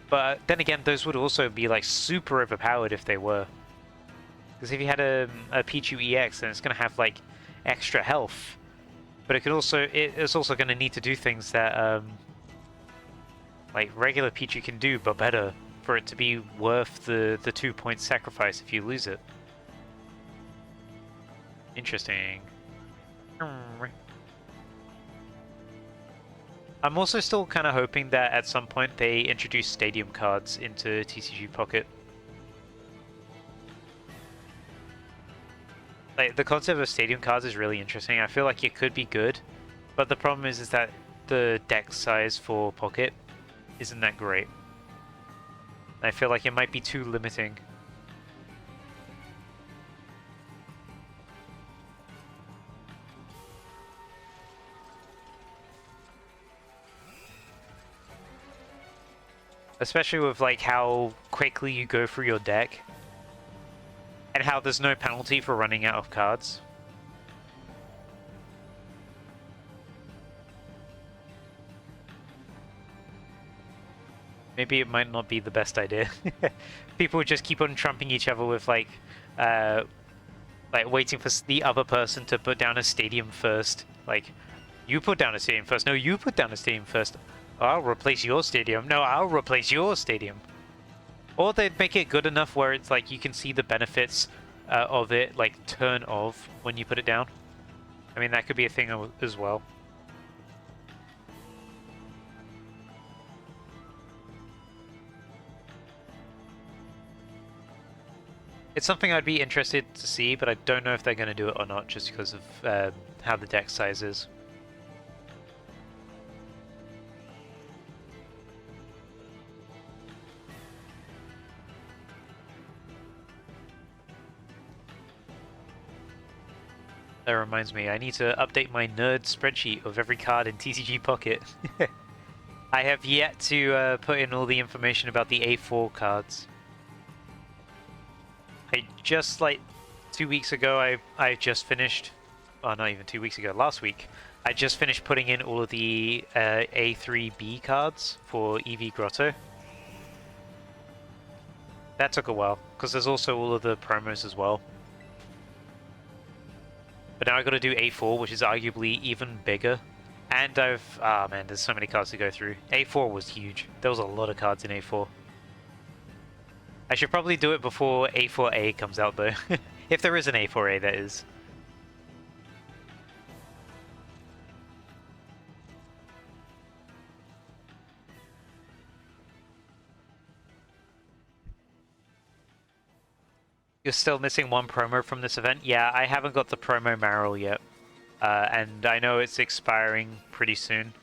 But then again, those would also be, like, super overpowered if they were. Because if you had a Pichu EX, then it's going to have, like, extra health. But it could also... it's also going to need to do things that, like, regular Pichu can do, but better. For it to be worth the 2-point sacrifice if you lose it. Interesting. I'm also still kind of hoping that at some point they introduce stadium cards into TCG Pocket. Like, the concept of stadium cards is really interesting. I feel like it could be good, but the problem is that the deck size for Pocket isn't that great. I feel like it might be too limiting. Especially with like how quickly you go through your deck. And how there's no penalty for running out of cards. Maybe it might not be the best idea. People just keep on trumping each other with like waiting for the other person to put down a stadium first. Like, you put down a stadium first. No, you put down a stadium first. I'll replace your stadium. No, I'll replace your stadium. Or they'd make it good enough where it's like you can see the benefits of it, like turn off when you put it down. I mean, that could be a thing as well. It's something I'd be interested to see, but I don't know if they're going to do it or not, just because of how the deck size is. That reminds me, I need to update my nerd spreadsheet of every card in TCG Pocket. I have yet to put in all the information about the A4 cards. I just, like, 2 weeks ago, I just finished... Oh, not even 2 weeks ago, last week. I just finished putting in all of the A3B cards for EV Grotto. That took a while, because there's also all of the promos as well. But now I got to do A4, which is arguably even bigger. And I've... Ah, man, there's so many cards to go through. A4 was huge. There was a lot of cards in A4. I should probably do it before A4A comes out, though. If there is an A4A, that is. You're still missing one promo from this event? Yeah, I haven't got the promo Marill yet. And I know it's expiring pretty soon.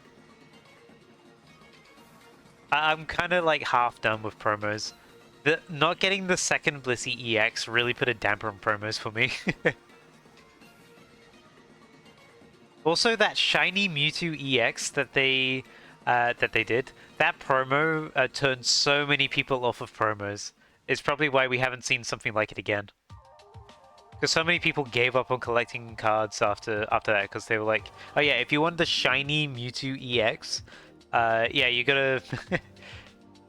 I'm kind of like half done with promos. Not getting the second Blissey EX really put a damper on promos for me. Also, that shiny Mewtwo EX that they did, that promo turned so many people off of promos. It's probably why we haven't seen something like it again. Because so many people gave up on collecting cards after that, because they were like, oh yeah, if you want the shiny Mewtwo EX, yeah, you gotta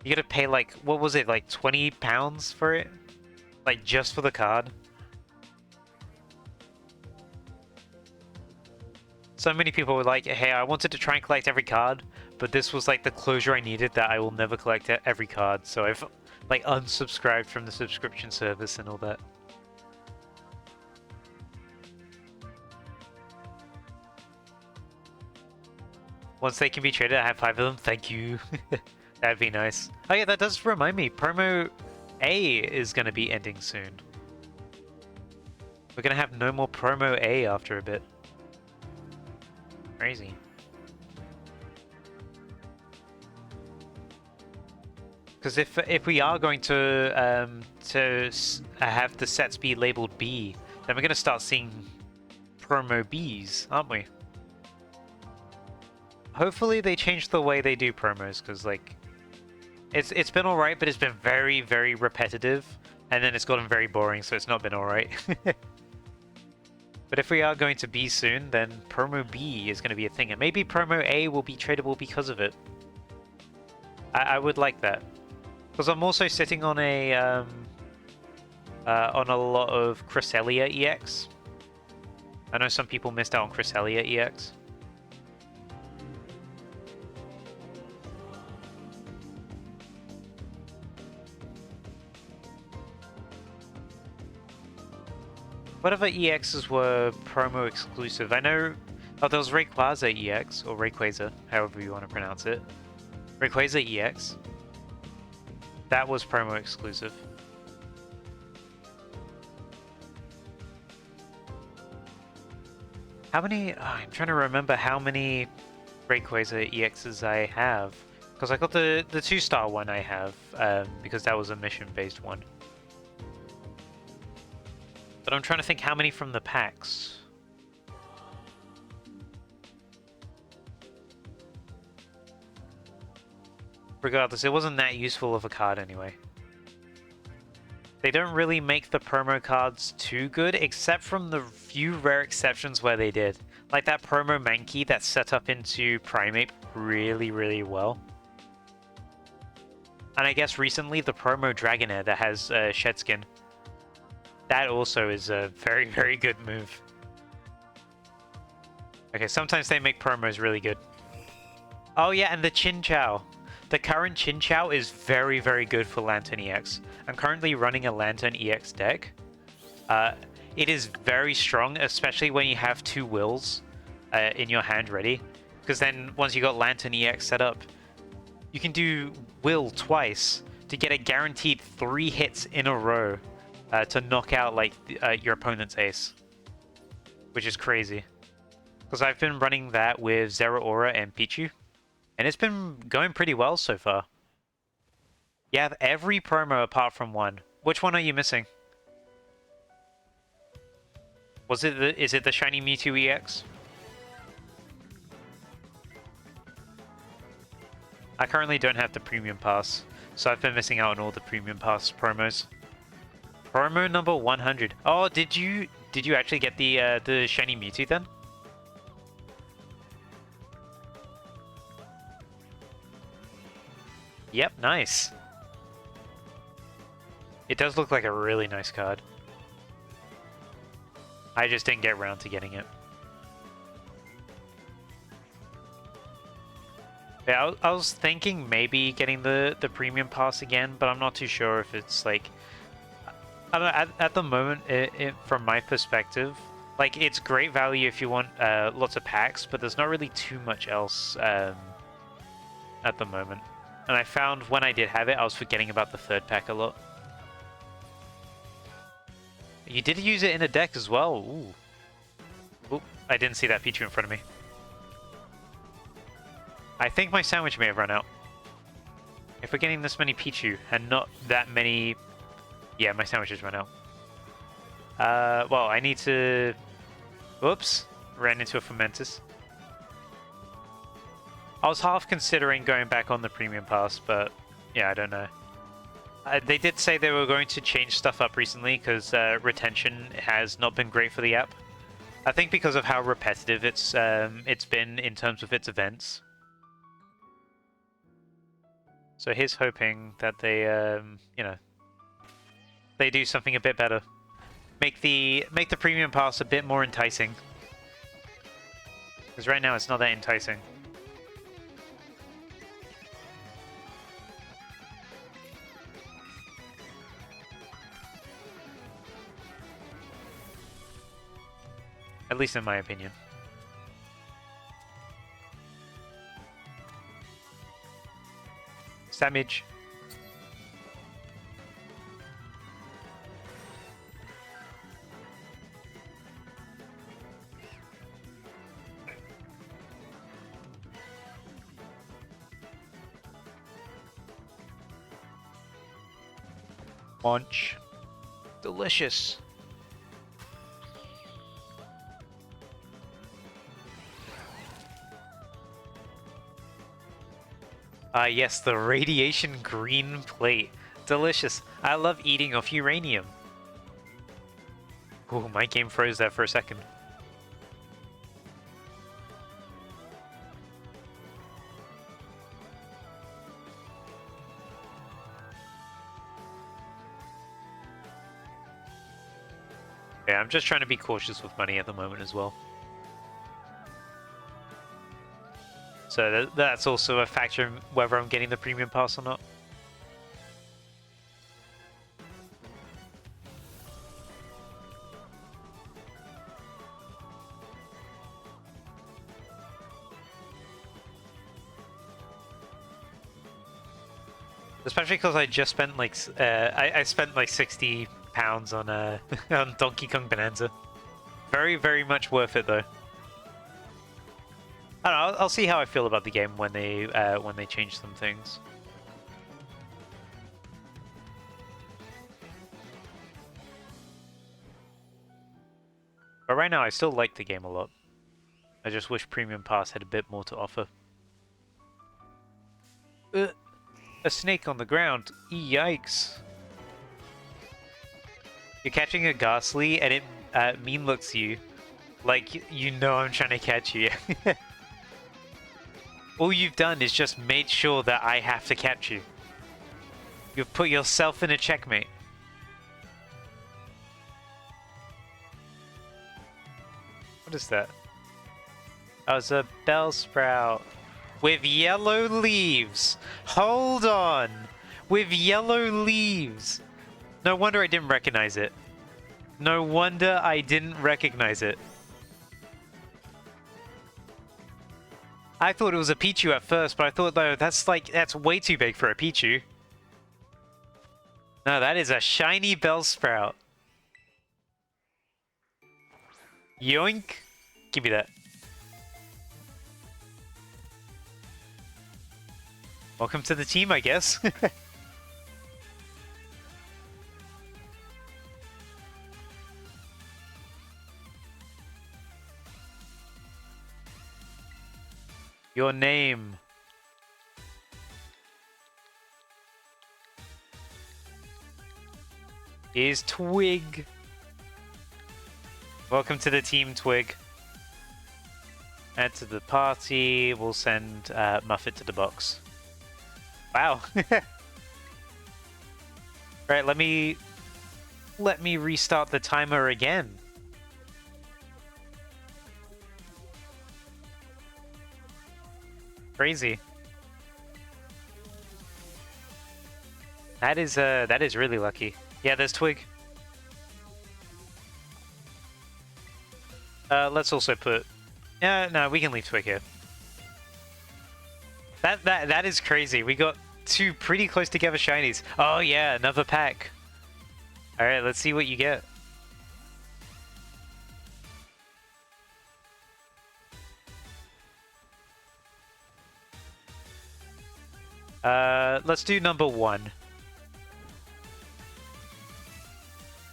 you gotta pay like, what was it, like £20 for it? Like, just for the card. So many people were like, hey, I wanted to try and collect every card, but this was like the closure I needed that I will never collect every card, so I've like unsubscribed from the subscription service and all that. Once they can be traded, I have 5 of them. Thank you. That'd be nice. Oh yeah, that does remind me. Promo A is going to be ending soon. We're going to have no more Promo A after a bit. Crazy. Because if we are going to have the sets be labeled B, then we're going to start seeing Promo Bs, aren't we? Hopefully they change the way they do promos, because like it's been alright, but it's been very, very repetitive, and then it's gotten very boring, so it's not been alright. But if we are going to B soon, then Promo B is going to be a thing, and maybe Promo A will be tradable because of it. I would like that, because I'm also sitting on a lot of Cresselia EX. I know some people missed out on Cresselia EX. Whatever EXs were promo exclusive, I know... Oh, there was Rayquaza EX, or Rayquaza, however you want to pronounce it. Rayquaza EX. That was promo exclusive. How many... Oh, I'm trying to remember how many Rayquaza EXs I have. Because I got the 2-star one I have, because that was a mission-based one. But I'm trying to think how many from the packs. Regardless, it wasn't that useful of a card anyway. They don't really make the promo cards too good, except from the few rare exceptions where they did. Like that promo Mankey that's set up into Primeape really, really well. And I guess recently the promo Dragonair that has Shed Skin. That also is a very, very good move. Okay, sometimes they make promos really good. Oh yeah, and the Chinchou. The current Chinchou is very, very good for Lantern EX. I'm currently running a Lantern EX deck. It is very strong, especially when you have 2 wills in your hand ready. Because then once you got Lantern EX set up, you can do will twice to get a guaranteed 3 hits in a row. To knock out like your opponent's ace, which is crazy. Because I've been running that with Zeraora and Pichu, and it's been going pretty well so far. You have every promo apart from one. Which one are you missing? Was it the? Is it the shiny Mewtwo EX? I currently don't have the premium pass, so I've been missing out on all the premium pass promos. Promo number 100. Oh, did you actually get the shiny Mewtwo then? Yep, nice. It does look like a really nice card. I just didn't get around to getting it. Yeah, I was thinking maybe getting the premium pass again, but I'm not too sure if it's like... I don't know, at the moment, from my perspective, like, it's great value if you want lots of packs, but there's not really too much else at the moment. And I found when I did have it, I was forgetting about the third pack a lot. You did use it in a deck as well. Ooh. Ooh, I didn't see that Pichu in front of me. I think my sandwich may have run out. If we're getting this many Pichu and not that many... Yeah, my sandwich has run out. Well, I need to... Whoops. Ran into a Fomentus. I was half considering going back on the premium pass, but yeah, I don't know. They did say they were going to change stuff up recently because retention has not been great for the app. I think because of how repetitive it's been in terms of its events. So here's hoping that they, you know, they do something a bit better. Make the premium pass a bit more enticing. Because right now it's not that enticing. At least in my opinion. Damage. Munch. Delicious. Yes, the radiation green plate. Delicious. I love eating off uranium. Ooh, my game froze there for a second. Yeah, I'm just trying to be cautious with money at the moment as well. So that's also a factor in whether I'm getting the premium pass or not. Especially because I just spent like I spent like £60 on on Donkey Kong Bananza. Very, very much worth it though. I don't know, I'll see how I feel about the game when they change some things. But right now I still like the game a lot. I just wish Premium Pass had a bit more to offer. A snake on the ground. Yikes. You're catching a Ghastly and it mean looks you. Like, you know I'm trying to catch you. All you've done is just made sure that I have to catch you. You've put yourself in a checkmate. What is that? Oh, it's a Bellsprout. With yellow leaves! Hold on! With yellow leaves! No wonder I didn't recognize it. No wonder I didn't recognize it. I thought it was a Pichu at first, but I thought, though, that's way too big for a Pichu. No, that is a shiny Bellsprout. Yoink! Give me that. Welcome to the team, I guess. Your name. Is Twig. Welcome to the team, Twig. Add to the party. We'll send Muffet to the box. Wow. Right, let me restart the timer again. Crazy. That is really lucky. Yeah, there's Twig. Let's also put. No, we can leave Twig here. That is crazy. We got two pretty close together shinies. Oh yeah, another pack. All right, let's see what you get. Let's do number 1.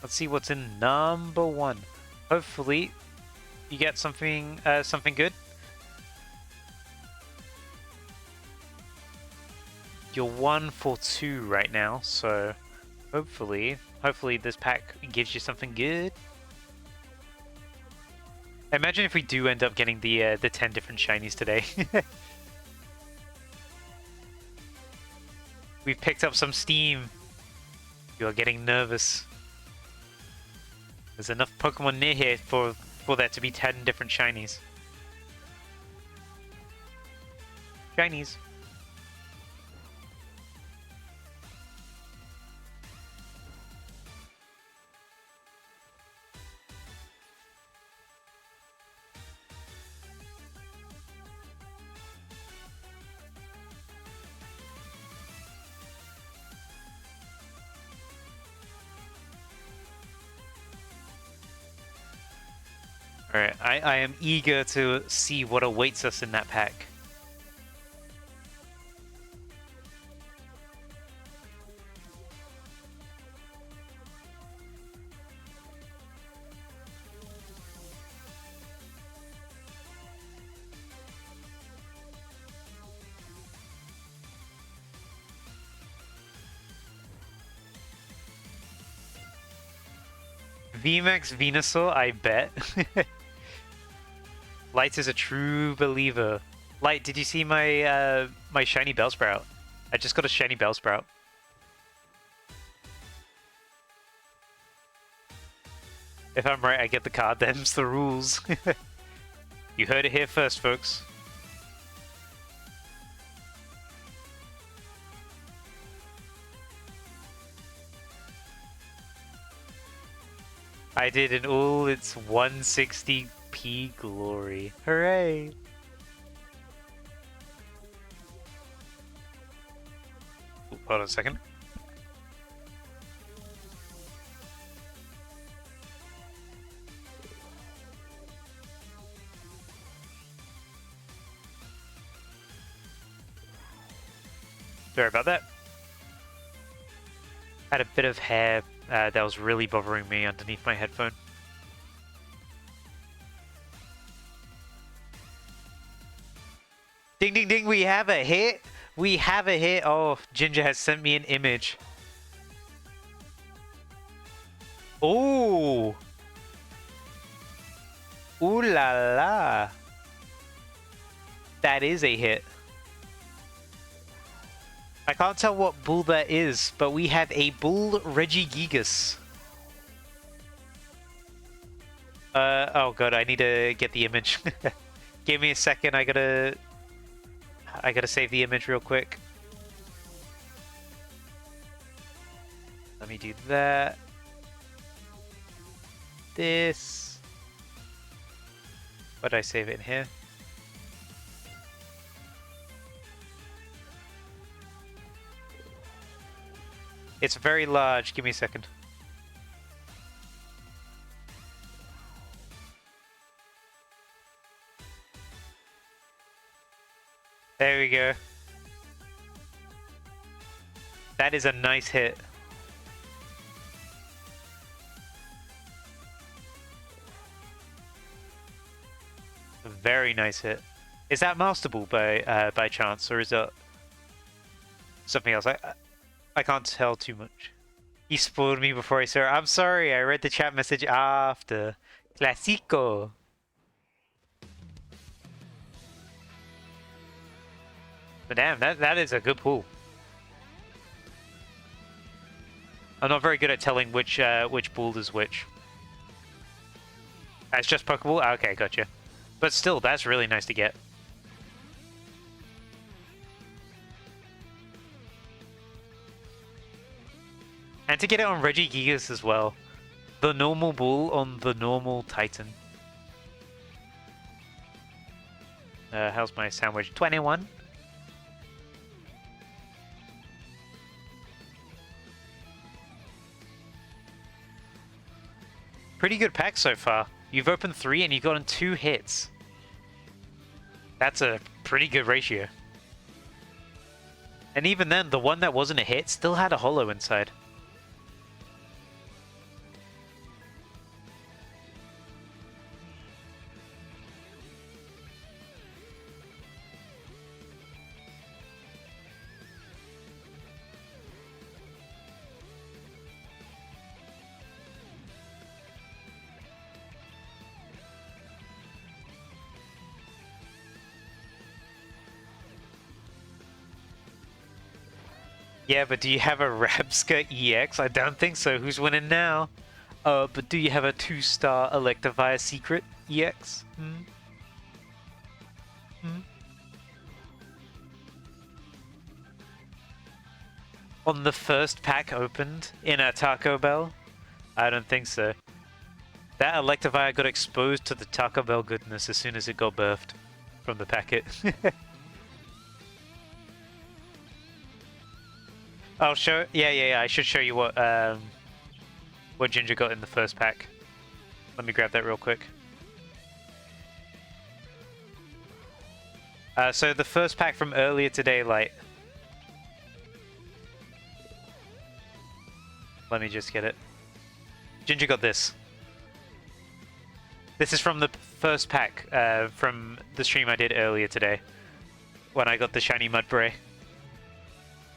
Let's see what's in number 1. Hopefully, you get something good. You're 1 for 2 right now, so hopefully this pack gives you something good. Imagine if we do end up getting the 10 different shinies today. We've picked up some steam. You are getting nervous. There's enough Pokemon near here for there to be 10 different shinies. Shinies. Alright, I am eager to see what awaits us in that pack. VMAX Venusaur, I bet. Light is a true believer. Light, did you see my my shiny Bellsprout? I just got a shiny Bellsprout. If I'm right, I get the card. Them's the rules. You heard it here first, folks. I did in all its 160p glory. Hooray! Ooh, hold on a second. Sorry about that. Had a bit of hair that was really bothering me underneath my headphone. Ding ding ding, we have a hit! We have a hit! Oh, Ginger has sent me an image. Ooh! Ooh la la! That is a hit. I can't tell what bull that is, but we have a bull Regigigas. Oh god, I need to get the image. Give me a second, I gotta save the image real quick. Let me do that. This. Why did I save it in here? It's very large. Give me a second. There we go. That is a nice hit. A very nice hit. Is that Master Ball by chance, or is it something else? I can't tell too much. He spoiled me before I saw it. I'm sorry, I read the chat message after. Classico. But damn, that is a good pull. I'm not very good at telling which bull is which. It's just Pokeball? Okay, gotcha. But still, that's really nice to get. And to get it on Regigigas as well. The normal bull on the normal Titan. How's my sandwich? 21? Pretty good pack so far. You've opened 3 and you've gotten 2 hits. That's a pretty good ratio. And even then, the one that wasn't a hit still had a holo inside. Yeah, but do you have a Rabska EX? I don't think so. Who's winning now? But do you have a 2-star Electivire Secret EX? On the first pack opened in a Taco Bell? I don't think so. That Electivire got exposed to the Taco Bell goodness as soon as it got birthed from the packet. I'll show. Yeah. I should show you what Ginger got in the first pack. Let me grab that real quick. So the first pack from earlier today, like. Let me just get it. Ginger got this. This is from the first pack from the stream I did earlier today, when I got the shiny Mudbray.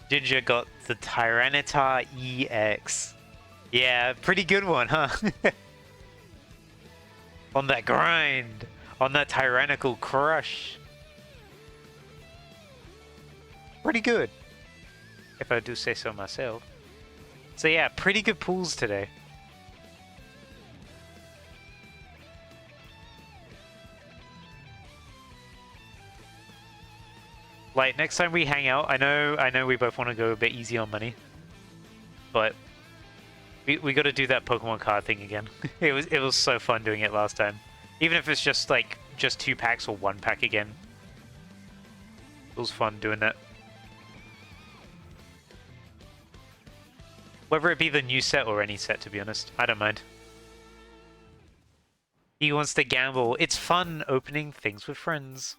Ginger got the Tyranitar EX. Yeah, pretty good one, huh? On that grind. On that tyrannical crush. Pretty good. If I do say so myself. So yeah, pretty good pulls today. Like, next time we hang out, I know we both want to go a bit easy on money, but we got to do that Pokemon card thing again. it was so fun doing it last time, even if it's just like 2 packs or 1 pack again. It was fun doing that. Whether it be the new set or any set, to be honest, I don't mind. He wants to gamble. It's fun opening things with friends.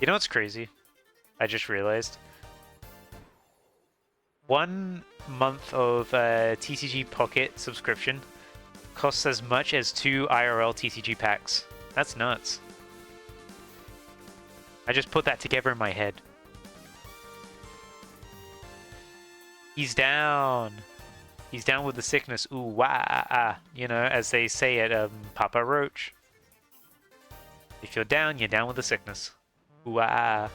You know what's crazy? I just realized. 1 month of TCG Pocket subscription costs as much as 2 IRL TCG packs. That's nuts. I just put that together in my head. He's down. He's down with the sickness. Ooh, wah, you know, as they say at Papa Roach. If you're down with the sickness. Wow.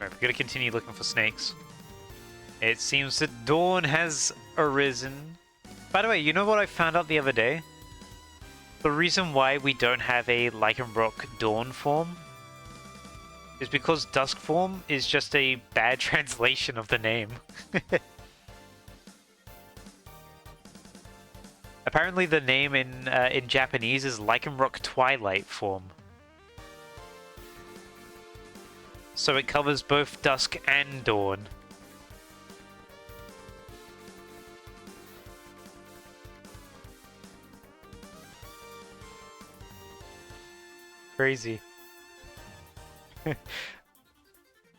Alright, we're gonna continue looking for snakes. It seems that dawn has arisen. By the way, you know what I found out the other day? The reason why we don't have a Lycanroc Dawn form is because Dusk form is just a bad translation of the name. Apparently the name in Japanese is Lycanroc Twilight form. So it covers both Dusk and Dawn. Crazy.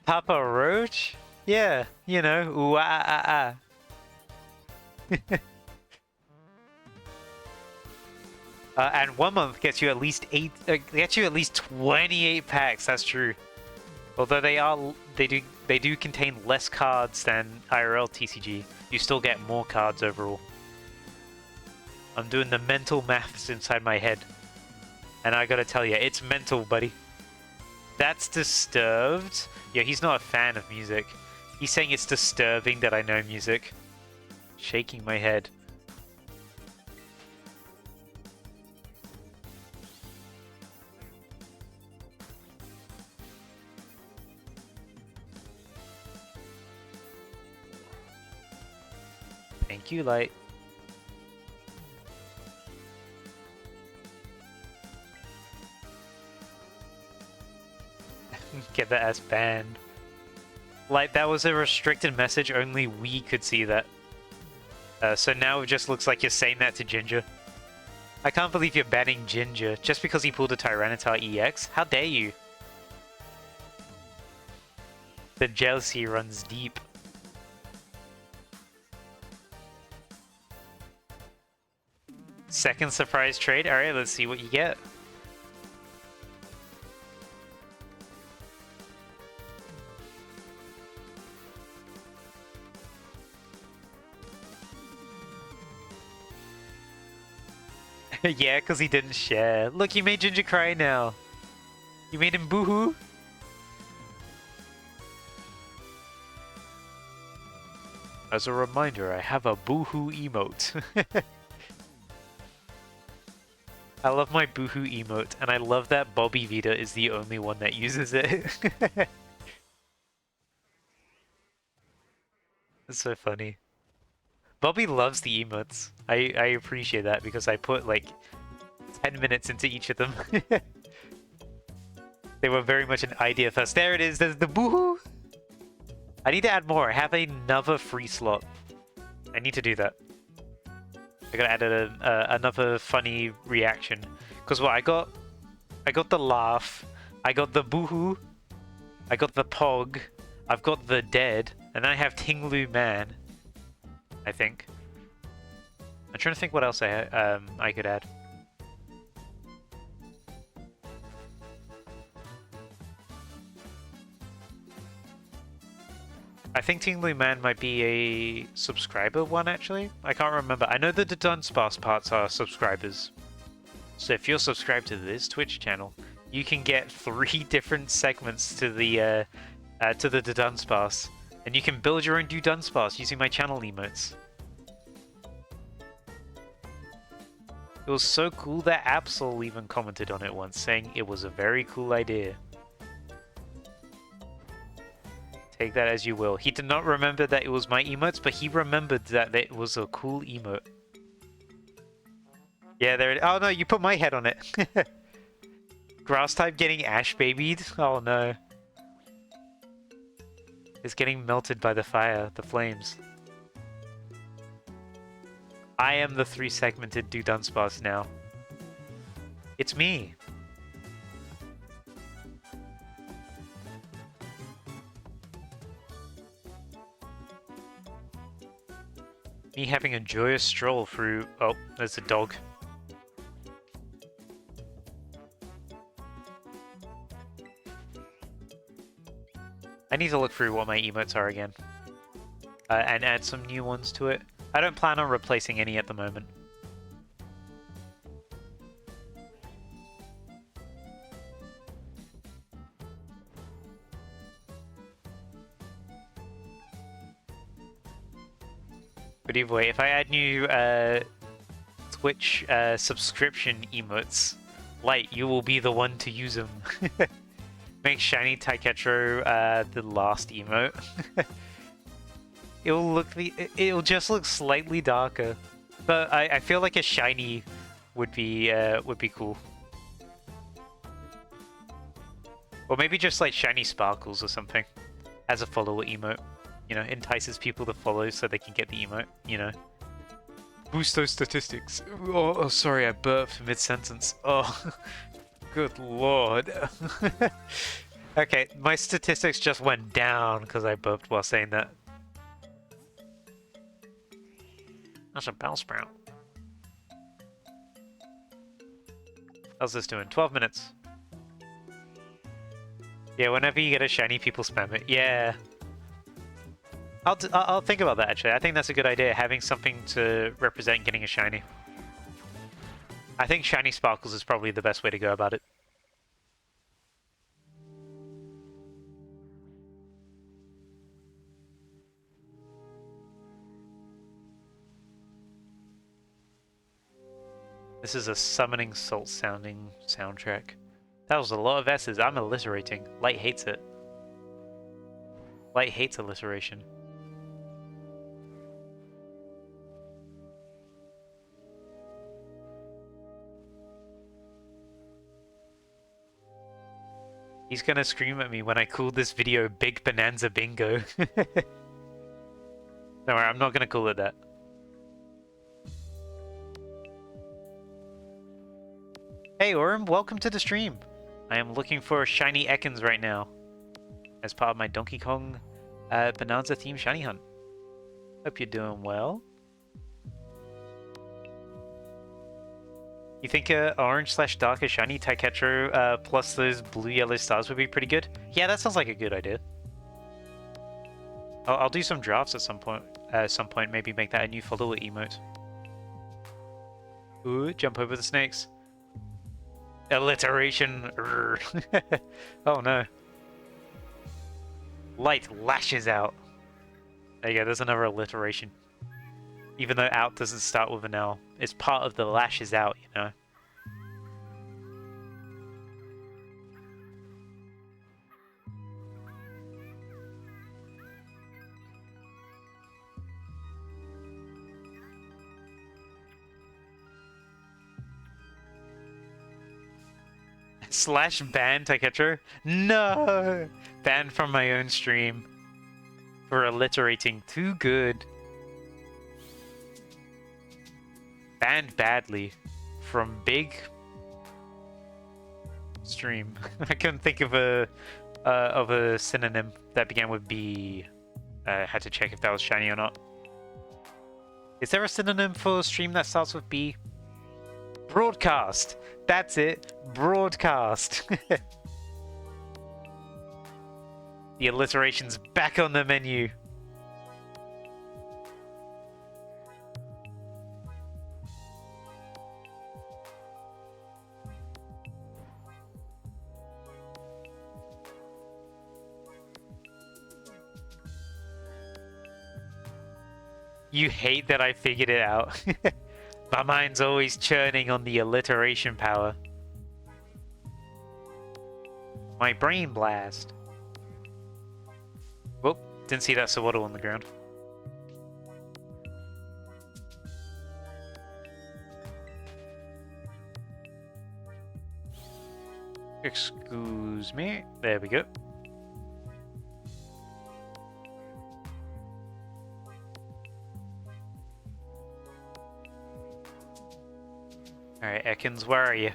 Papa Roach? Yeah, you know, ooh ah ah ah. And 1 month gets you at least 28 packs. That's true. Although they do contain less cards than IRL TCG, you still get more cards overall. I'm doing the mental maths inside my head, and I gotta tell you, it's mental, buddy. That's disturbed. Yeah, he's not a fan of music. He's saying it's disturbing that I know music. Shaking my head. Thank you, Light. Get that ass banned. Like, that was a restricted message, only we could see that. So now it just looks like you're saying that to Ginger. I can't believe you're banning Ginger just because he pulled a Tyranitar EX. How dare you? The jealousy runs deep. Second surprise trade? Alright, let's see what you get. Yeah, because he didn't share. Look, you made Ginger cry now. You made him boohoo. As a reminder, I have a boohoo emote. I love my boohoo emote, and I love that Bobby Vita is the only one that uses it. It's so funny. Bobby loves the emotes. I appreciate that because I put like 10 minutes into each of them. They were very much an idea first. There it is, there's the boohoo! I need to add more. I have another free slot. I need to do that. I gotta add another funny reaction. Because what, I got the laugh, I got the boohoo, I got the pog, I've got the dead, and then I have Tinglu Man. I think. I'm trying to think what else I could add. I think Tinglu Man might be a subscriber one, actually. I can't remember. I know that the Dunsparce parts are subscribers. So if you're subscribed to this Twitch channel, you can get 3 different segments to the Dunsparce. And you can build your own Dunsparce using my channel emotes. It was so cool that Absol even commented on it once, saying it was a very cool idea. Take that as you will. He did not remember that it was my emotes, but he remembered that it was a cool emote. Yeah, there it is. Oh no, you put my head on it. Grass type getting ash babied? Oh no. It's getting melted by the fire, the flames. I am the 3-segmented Dunsparce now. It's me. Me having a joyous stroll through... Oh, there's a dog. I need to look through what my emotes are again. And add some new ones to it. I don't plan on replacing any at the moment. But either way, if I add new Twitch subscription emotes, Light, you will be the one to use them. Make Shiny Taiketro the last emote. It'll just look slightly darker, but I feel like a shiny would be cool. Or maybe just like shiny sparkles or something as a follower emote. You know, entices people to follow so they can get the emote, you know. Boost those statistics. Oh sorry, I burped mid-sentence. Oh, good lord. Okay, my statistics just went down because I burped while saying that. That's a Bellsprout. How's this doing? 12 minutes. Yeah, whenever you get a shiny, people spam it. Yeah. I'll think about that, actually. I think that's a good idea, having something to represent getting a shiny. I think shiny sparkles is probably the best way to go about it. This is a summoning salt sounding soundtrack. That was a lot of S's. I'm alliterating. Light hates it. Light hates alliteration. He's gonna scream at me when I call this video Big Bananza Bingo. Don't worry, I'm not gonna call it that. Hey Orem, welcome to the stream. I am looking for shiny Ekans right now as part of my Donkey Kong Bananza themed shiny hunt. Hope you're doing well. You think orange/darker shiny Taiketro plus those blue-yellow stars would be pretty good? Yeah, that sounds like a good idea. I'll do some drafts at some point. Maybe make that a new follower emote. Ooh, jump over the snakes. Alliteration. Oh no. Light lashes out. There you go, there's another alliteration. Even though out doesn't start with an L, it's part of the lashes out, you know? Slash ban Taiketro? No! Banned from my own stream. For alliterating too good. Banned badly. From big... stream. I couldn't think of a synonym that began with B. I had to check if that was shiny or not. Is there a synonym for stream that starts with B? Broadcast! That's it! Broadcast! The alliteration's back on the menu. You hate that I figured it out. My mind's always churning on the alliteration power. My brain blast. Whoop, didn't see that Sawaddle on the ground. Excuse me. There we go. Alright, Ekans, where are you?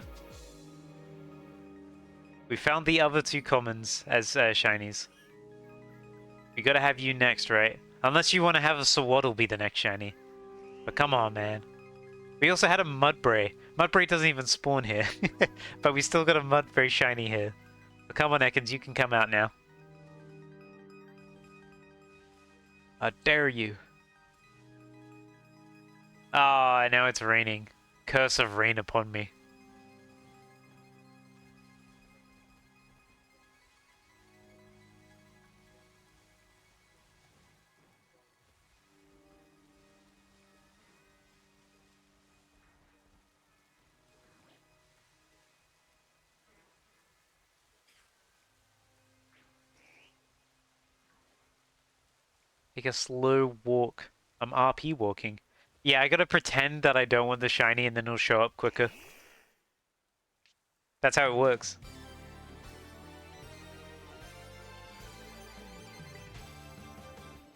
We found the other two commons as shinies. We gotta have you next, right? Unless you want to have a Sawaddle be the next shiny. But come on, man. We also had a Mudbray. Mudbray doesn't even spawn here. But we still got a Mudbray shiny here. But come on, Ekans, you can come out now. I dare you. Ah, now it's raining. Curse of rain upon me. Take a slow walk. I'm RP walking. Yeah, I gotta pretend that I don't want the shiny and then it'll show up quicker. That's how it works.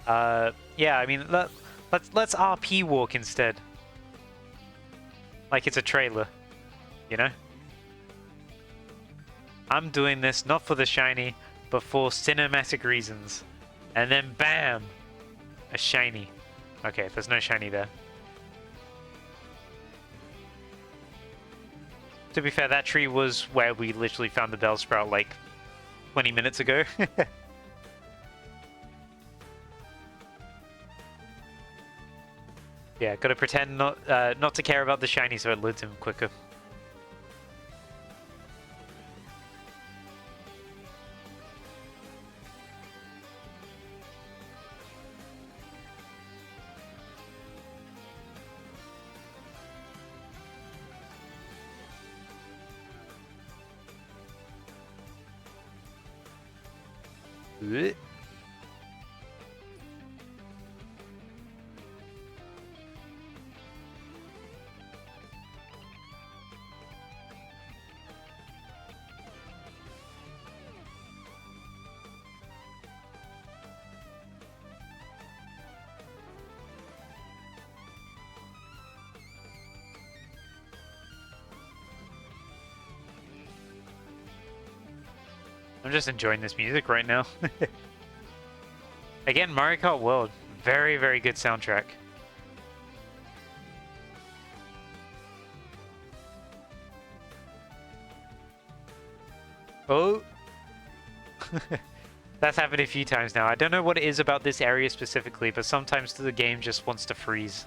Yeah, I mean, let's RP walk instead. Like it's a trailer, you know? I'm doing this not for the shiny, but for cinematic reasons. And then bam! A shiny. Okay, there's no shiny there. To be fair, that tree was where we literally found the Bellsprout like 20 minutes ago. Yeah, gotta pretend not to care about the shiny so it loads him quicker. Blech. I'm just enjoying this music right now. Again, Mario Kart World. Very, very good soundtrack. Oh! That's happened a few times now. I don't know what it is about this area specifically, but sometimes the game just wants to freeze.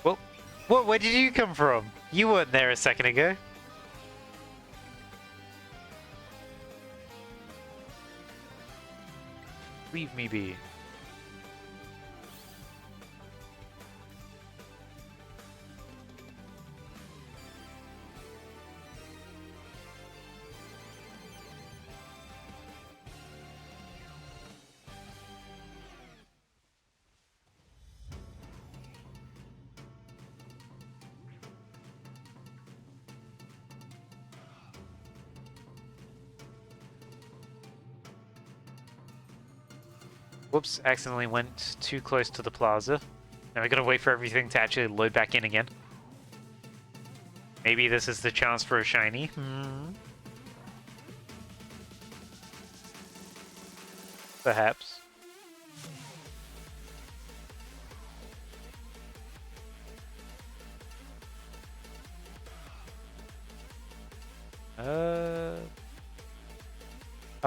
Well, what? Where did you come from? You weren't there a second ago. Leave me be. Whoops, accidentally went too close to the plaza. Now we gotta wait for everything to actually load back in again. Maybe this is the chance for a shiny. Perhaps.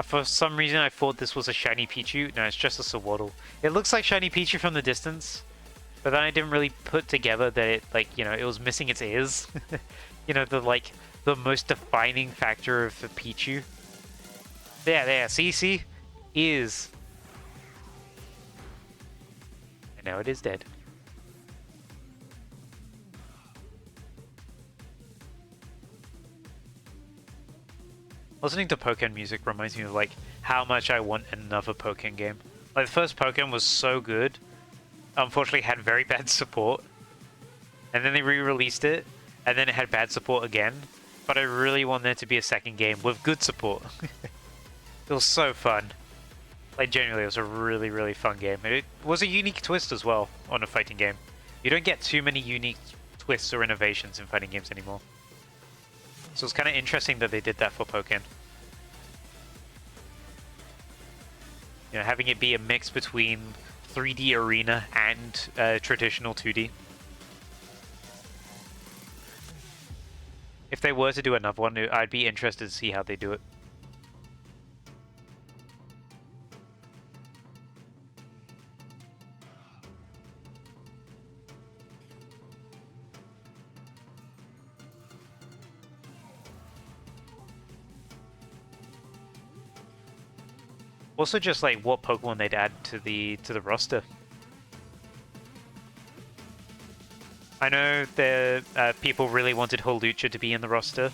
For some reason I thought this was a shiny Pichu. No, it's just a Sawaddle. It looks like shiny Pichu from the distance, but then I didn't really put together that it, like, you know, it was missing its ears. You know, the most defining factor of the Pichu. There, see? Ears. And now it is dead. Listening to Pokémon music reminds me of like how much I want another Pokémon game. Like the first Pokémon was so good, unfortunately had very bad support, and then they re-released it, and then it had bad support again. But I really want there to be a second game with good support. It was so fun. Like genuinely, it was a really, really fun game. It was a unique twist as well on a fighting game. You don't get too many unique twists or innovations in fighting games anymore. So it's kind of interesting that they did that for Pokémon. You know, having it be a mix between 3D arena and traditional 2D. If they were to do another one, I'd be interested to see how they do it. Also, just like what Pokemon they'd add to the roster. I know the people really wanted Hawlucha to be in the roster.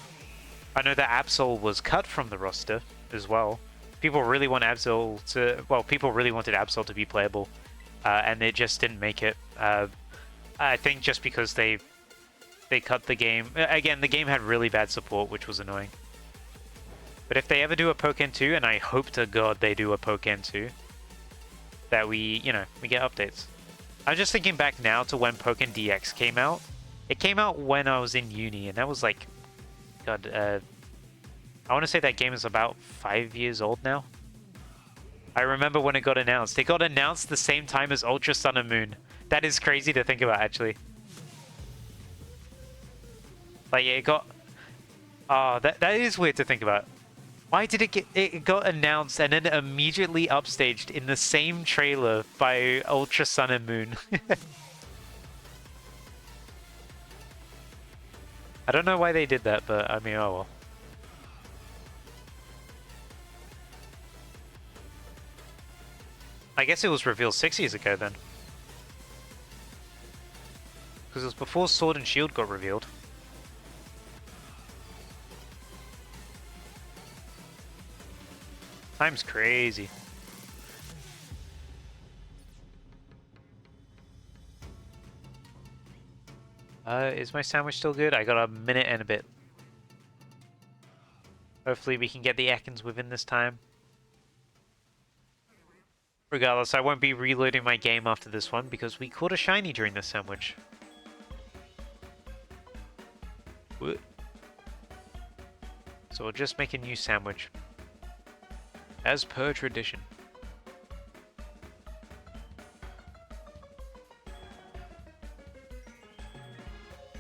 I know that Absol was cut from the roster as well. People really want Absol to. Well, people really wanted Absol to be playable, and they just didn't make it. I think just because they cut the game. Again, the game had really bad support, which was annoying. But if they ever do a Pokken 2, and I hope to God they do a Pokken 2, that we get updates. I'm just thinking back now to when Pokken DX came out. It came out when I was in uni, and that was like, God, I want to say that game is about 5 years old now. I remember when it got announced. It got announced the same time as Ultra Sun and Moon. That is crazy to think about, actually. Like, it got... Oh, that is weird to think about. Why did it get... It got announced and then immediately upstaged in the same trailer by Ultra Sun and Moon. I don't know why they did that, but I mean, oh well. I guess it was revealed 6 years ago then. Because it was before Sword and Shield got revealed. Time's crazy. Is my sandwich still good? I got a minute and a bit. Hopefully we can get the Ekans within this time. Regardless, I won't be reloading my game after this one because we caught a shiny during this sandwich. What? So we'll just make a new sandwich. As per tradition.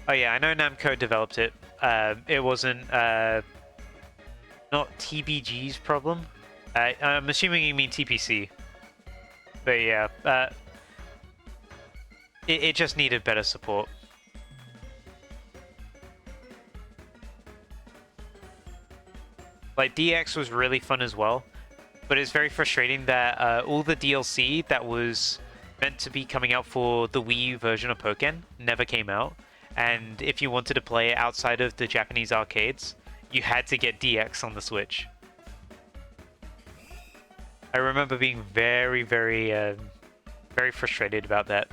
Oh yeah, I know Namco developed it. It wasn't not TBG's problem. I'm assuming you mean TPC. But yeah, it just needed better support. Like, DX was really fun as well, but it's very frustrating that all the DLC that was meant to be coming out for the Wii U version of Pokken never came out. And if you wanted to play it outside of the Japanese arcades, you had to get DX on the Switch. I remember being very, very frustrated about that.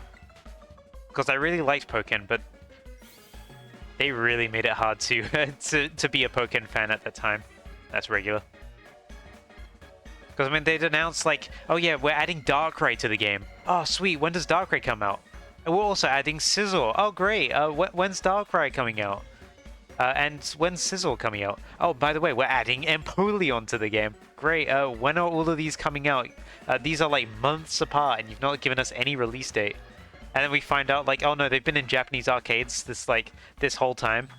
Because I really liked Pokken, but they really made it hard to to be a Pokken fan at that time. That's regular. Because, I mean, they'd announced, like, oh yeah, we're adding Darkrai to the game. Oh, sweet, when does Darkrai come out? And we're also adding Sizzle. Oh, great, when's Darkrai coming out? And when's Sizzle coming out? Oh, by the way, we're adding Empoleon to the game. Great, when are all of these coming out? These are, like, months apart, and you've not given us any release date. And then we find out, like, oh no, they've been in Japanese arcades this whole time.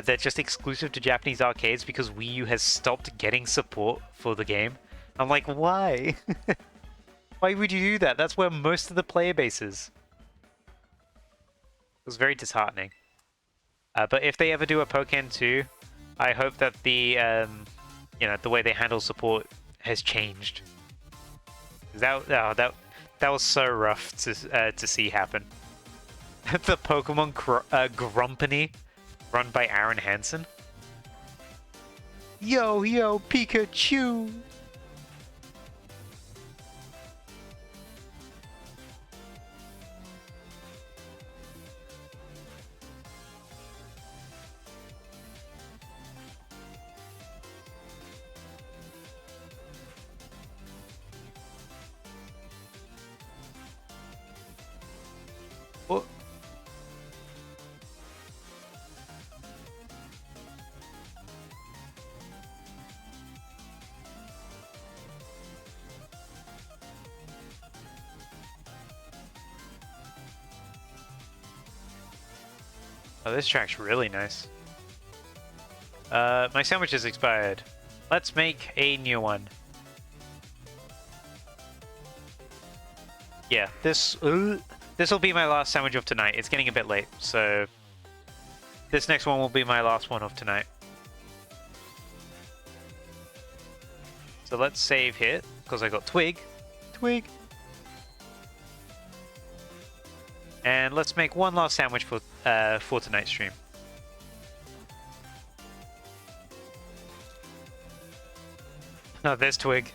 They're just exclusive to Japanese arcades because Wii U has stopped getting support for the game. I'm like, why? Why would you do that? That's where most of the player base is. It was very disheartening. But if they ever do a Pokken 2, I hope that the the way they handle support has changed. That was so rough to see happen. The Pokemon Grumpany, run by Aaron Hansen. Yo, Pikachu! What? Oh, this track's really nice. My sandwich is expired. Let's make a new one. Yeah, this will be my last sandwich of tonight. It's getting a bit late, so this next one will be my last one of tonight. So let's save here, because I got Twig. And let's make one last sandwich for tonight's stream. Oh, there's Twig.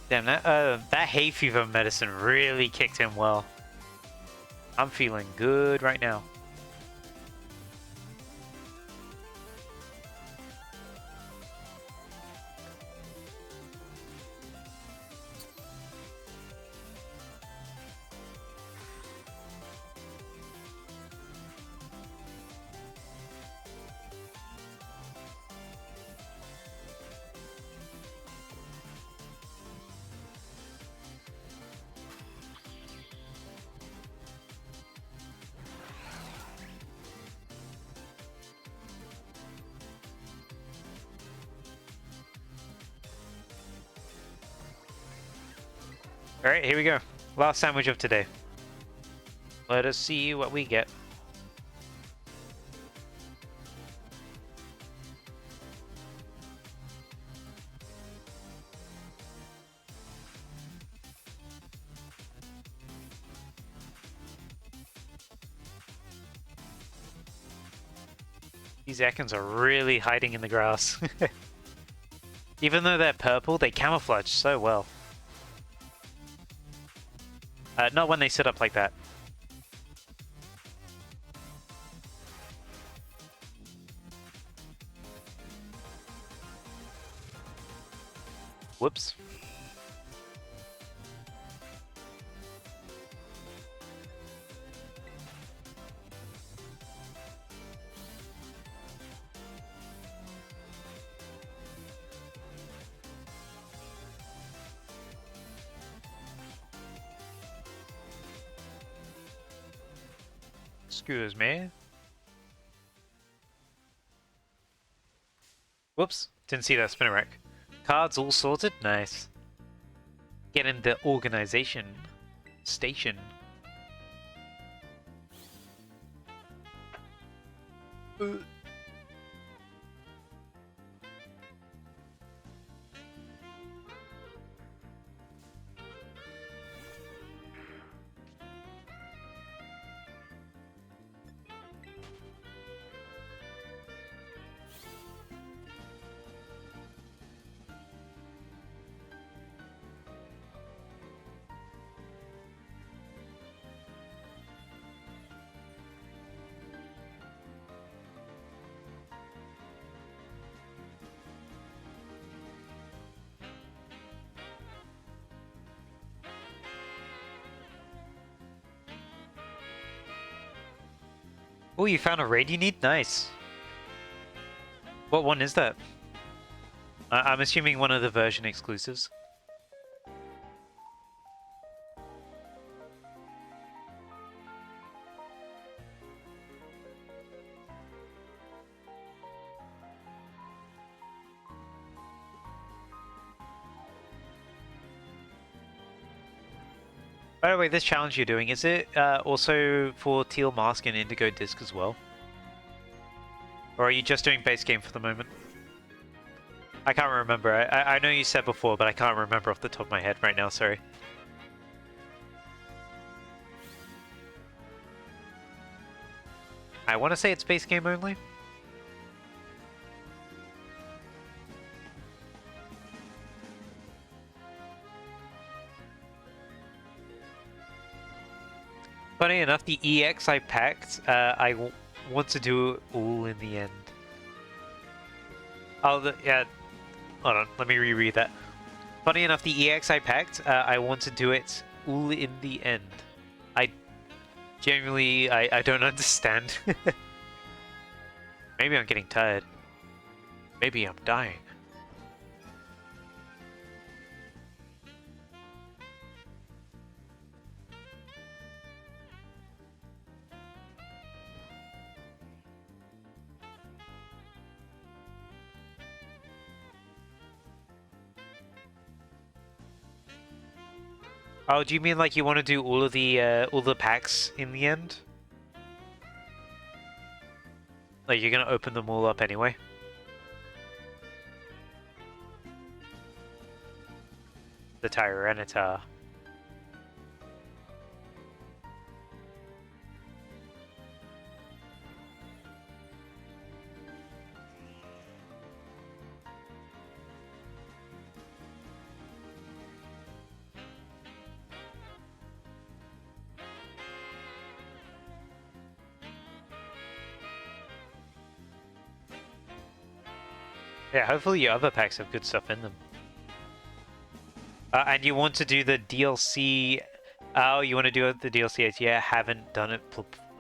Damn, that hay fever medicine really kicked in well. I'm feeling good right now. Alright, here we go. Last sandwich of today. Let us see what we get. These Ekans are really hiding in the grass. Even though they're purple, they camouflage so well. Not when they sit up like that. Whoops. Excuse me. Whoops, didn't see that spinner rack. Cards all sorted? Nice. Get in the organization station. Oh, you found a raid you need? Nice. What one is that? I'm assuming one of the version exclusives. By the way, this challenge you're doing, is it also for Teal Mask and Indigo Disc as well? Or are you just doing base game for the moment? I can't remember. I know you said before, but I can't remember off the top of my head right now, sorry. I want to say it's base game only. Funny enough, the EX I packed, I want to do it all in the end. Oh, yeah. Hold on, let me reread that. Funny enough, the EX I packed, I want to do it all in the end. I genuinely, I don't understand. Maybe I'm getting tired. Maybe I'm dying. Oh, do you mean like you want to do all the packs in the end? Like you're gonna open them all up anyway? The Tyranitar. Yeah, hopefully your other packs have good stuff in them. And you want to do the DLC... Oh, you want to do the DLC as yeah, haven't done it...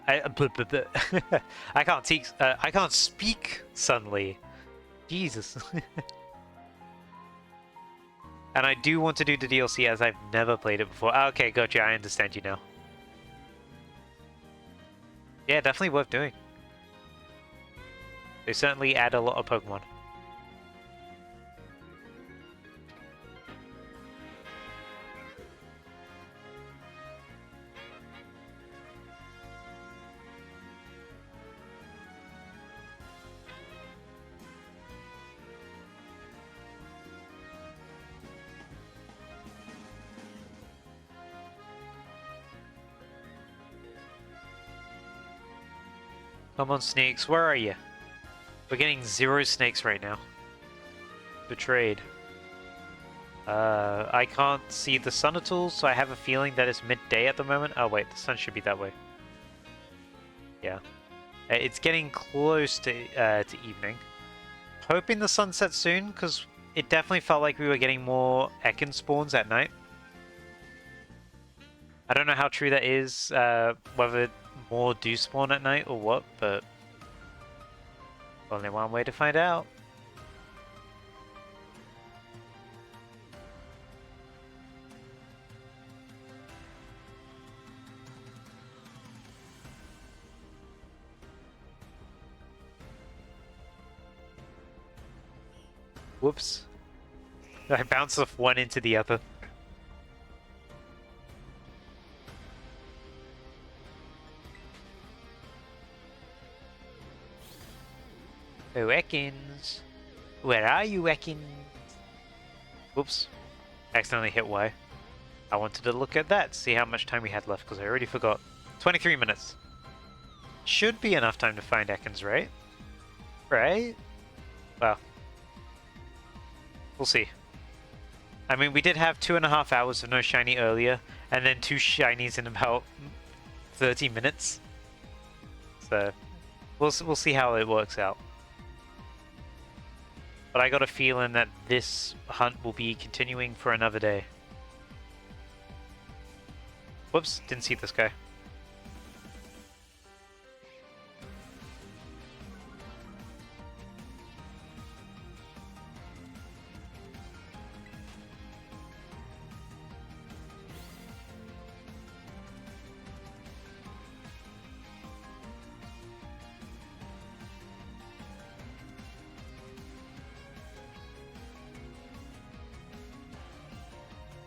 I can't speak suddenly. Jesus. And I do want to do the DLC as I've never played it before. Okay, gotcha, I understand you now. Yeah, definitely worth doing. They certainly add a lot of Pokemon. Come on, snakes, where are you? We're getting 0 snakes right now. Betrayed. I can't see the sun at all, so I have a feeling that it's midday at the moment. Oh wait, the sun should be that way. Yeah. It's getting close to evening. Hoping the sun sets soon, because it definitely felt like we were getting more Ekin spawns at night. I don't know how true that is, whether more do spawn at night or what, but only one way to find out. Whoops. I bounced off one into the other. Oh, Ekins. Where are you, Ekins? Whoops. Accidentally hit Y. I wanted to look at that, see how much time we had left, because I already forgot. 23 minutes. Should be enough time to find Ekins, right? Right? Well. We'll see. I mean, we did have 2.5 hours of no shiny earlier, and then 2 shinies in about 30 minutes. So, we'll see how it works out. But I got a feeling that this hunt will be continuing for another day. Whoops, didn't see this guy.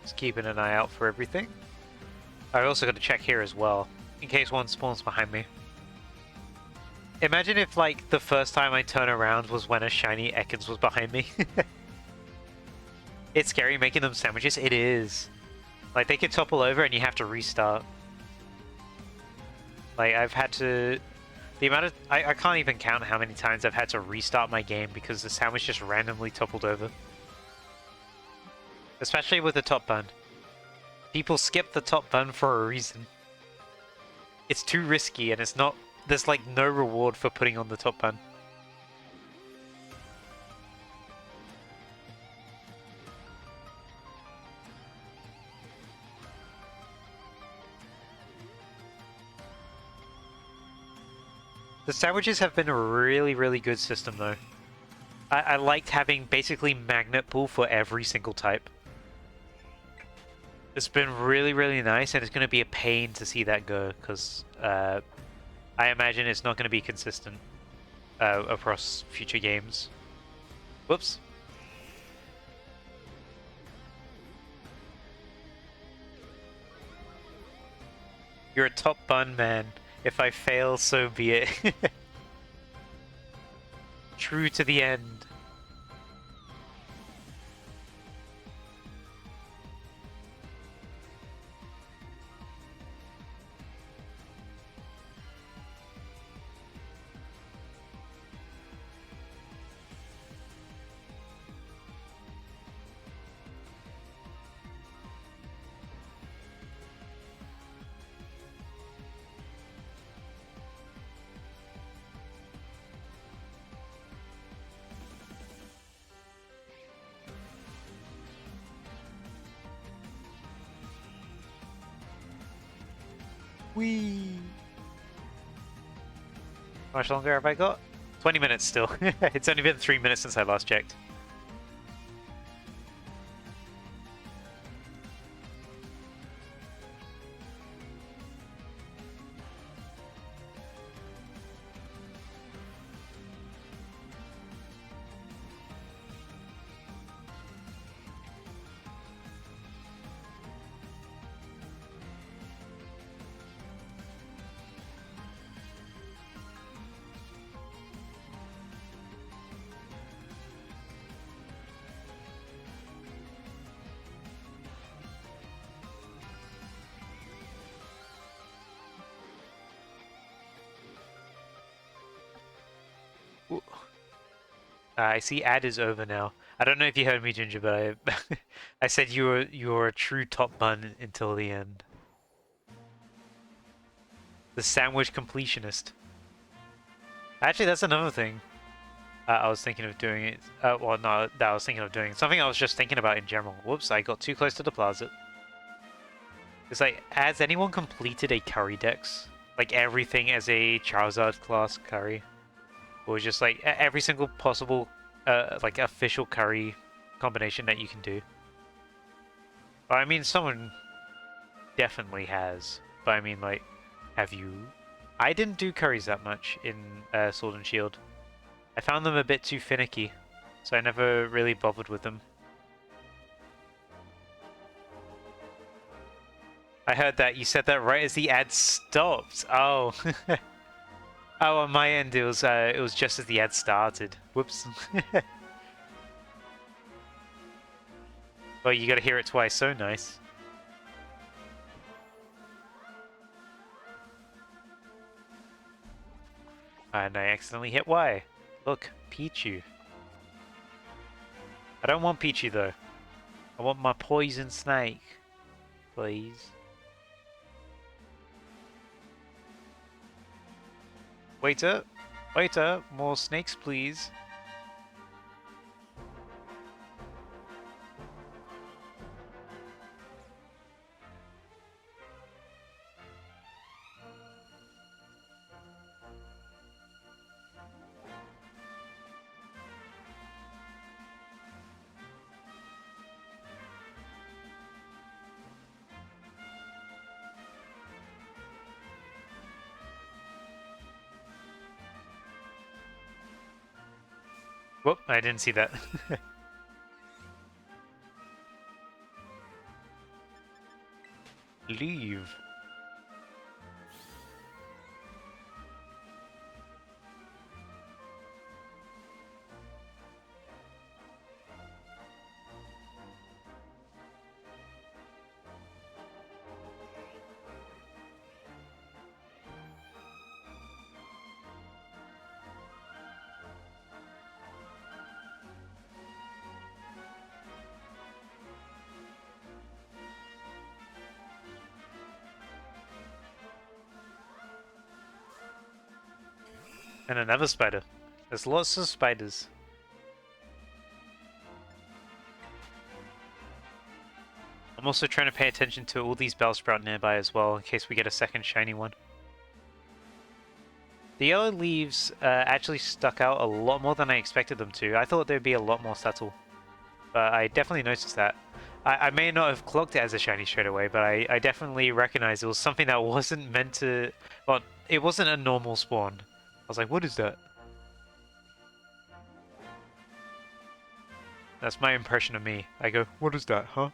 Just keeping an eye out for everything. I also got to check here as well, in case one spawns behind me. Imagine if, like, the first time I turn around was when a shiny Ekans was behind me. It's scary making them sandwiches. It is. Like, they could topple over and you have to restart. Like, I've had to... The amount of... I can't even count how many times I've had to restart my game because the sandwich just randomly toppled over. Especially with the top bun. People skip the top bun for a reason. It's too risky and it's not... There's like no reward for putting on the top bun. The sandwiches have been a really, really good system though. I liked having basically magnet pull for every single type. It's been really, really nice, and it's going to be a pain to see that go, because I imagine it's not going to be consistent across future games. Whoops. You're a top bun man. If I fail, so be it. True to the end. Whee! How much longer have I got? 20 minutes still. It's only been 3 minutes since I last checked. I see ad is over now. I don't know if you heard me, Ginger, but I I said you were a true top bun until the end. The sandwich completionist. Actually, that's another thing I was thinking of doing. It. Well, no, that I was thinking of doing something I was just thinking about in general. Whoops, I got too close to the plaza. It's like, has anyone completed a curry dex? Like everything as a Charizard class curry? Or just like every single possible like official curry combination that you can do? I mean, someone definitely has. But I mean, like, have you? I didn't do curries that much in Sword and Shield. I found them a bit too finicky, so I never really bothered with them. I heard that you said that right as the ad stopped. Oh, oh, on my end it was just as the ad started. Whoops. Well, you got to hear it twice. So nice. And I accidentally hit Y. Look, Pichu. I don't want Pichu though. I want my poison snake, please. Waiter, waiter, more snakes, please. Whoop, I didn't see that. Leave. And another spider. There's lots of spiders. I'm also trying to pay attention to all these Bellsprout nearby as well, in case we get a second shiny one. The yellow leaves actually stuck out a lot more than I expected them to. I thought they'd be a lot more subtle. But I definitely noticed that. I may not have clocked it as a shiny straight away, but I definitely recognized it was something that wasn't meant to... Well, it wasn't a normal spawn. I was like, what is that? That's my impression of me. I go, what is that, huh?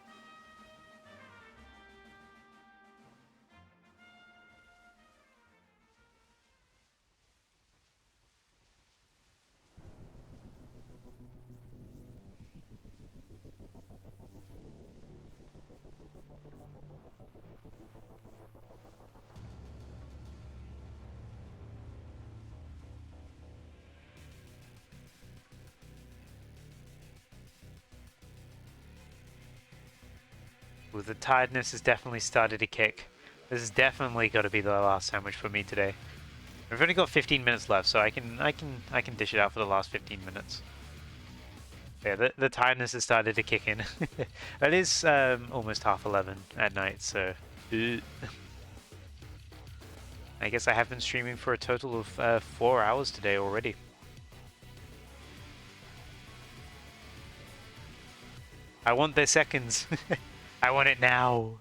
Well, the tiredness has definitely started to kick. This has definitely got to be the last sandwich for me today. I've only got 15 minutes left, so I can dish it out for the last 15 minutes. Yeah, the tiredness has started to kick in. It is almost 11:30 at night, so I guess I have been streaming for a total of 4 hours today already. I want their seconds. I want it now.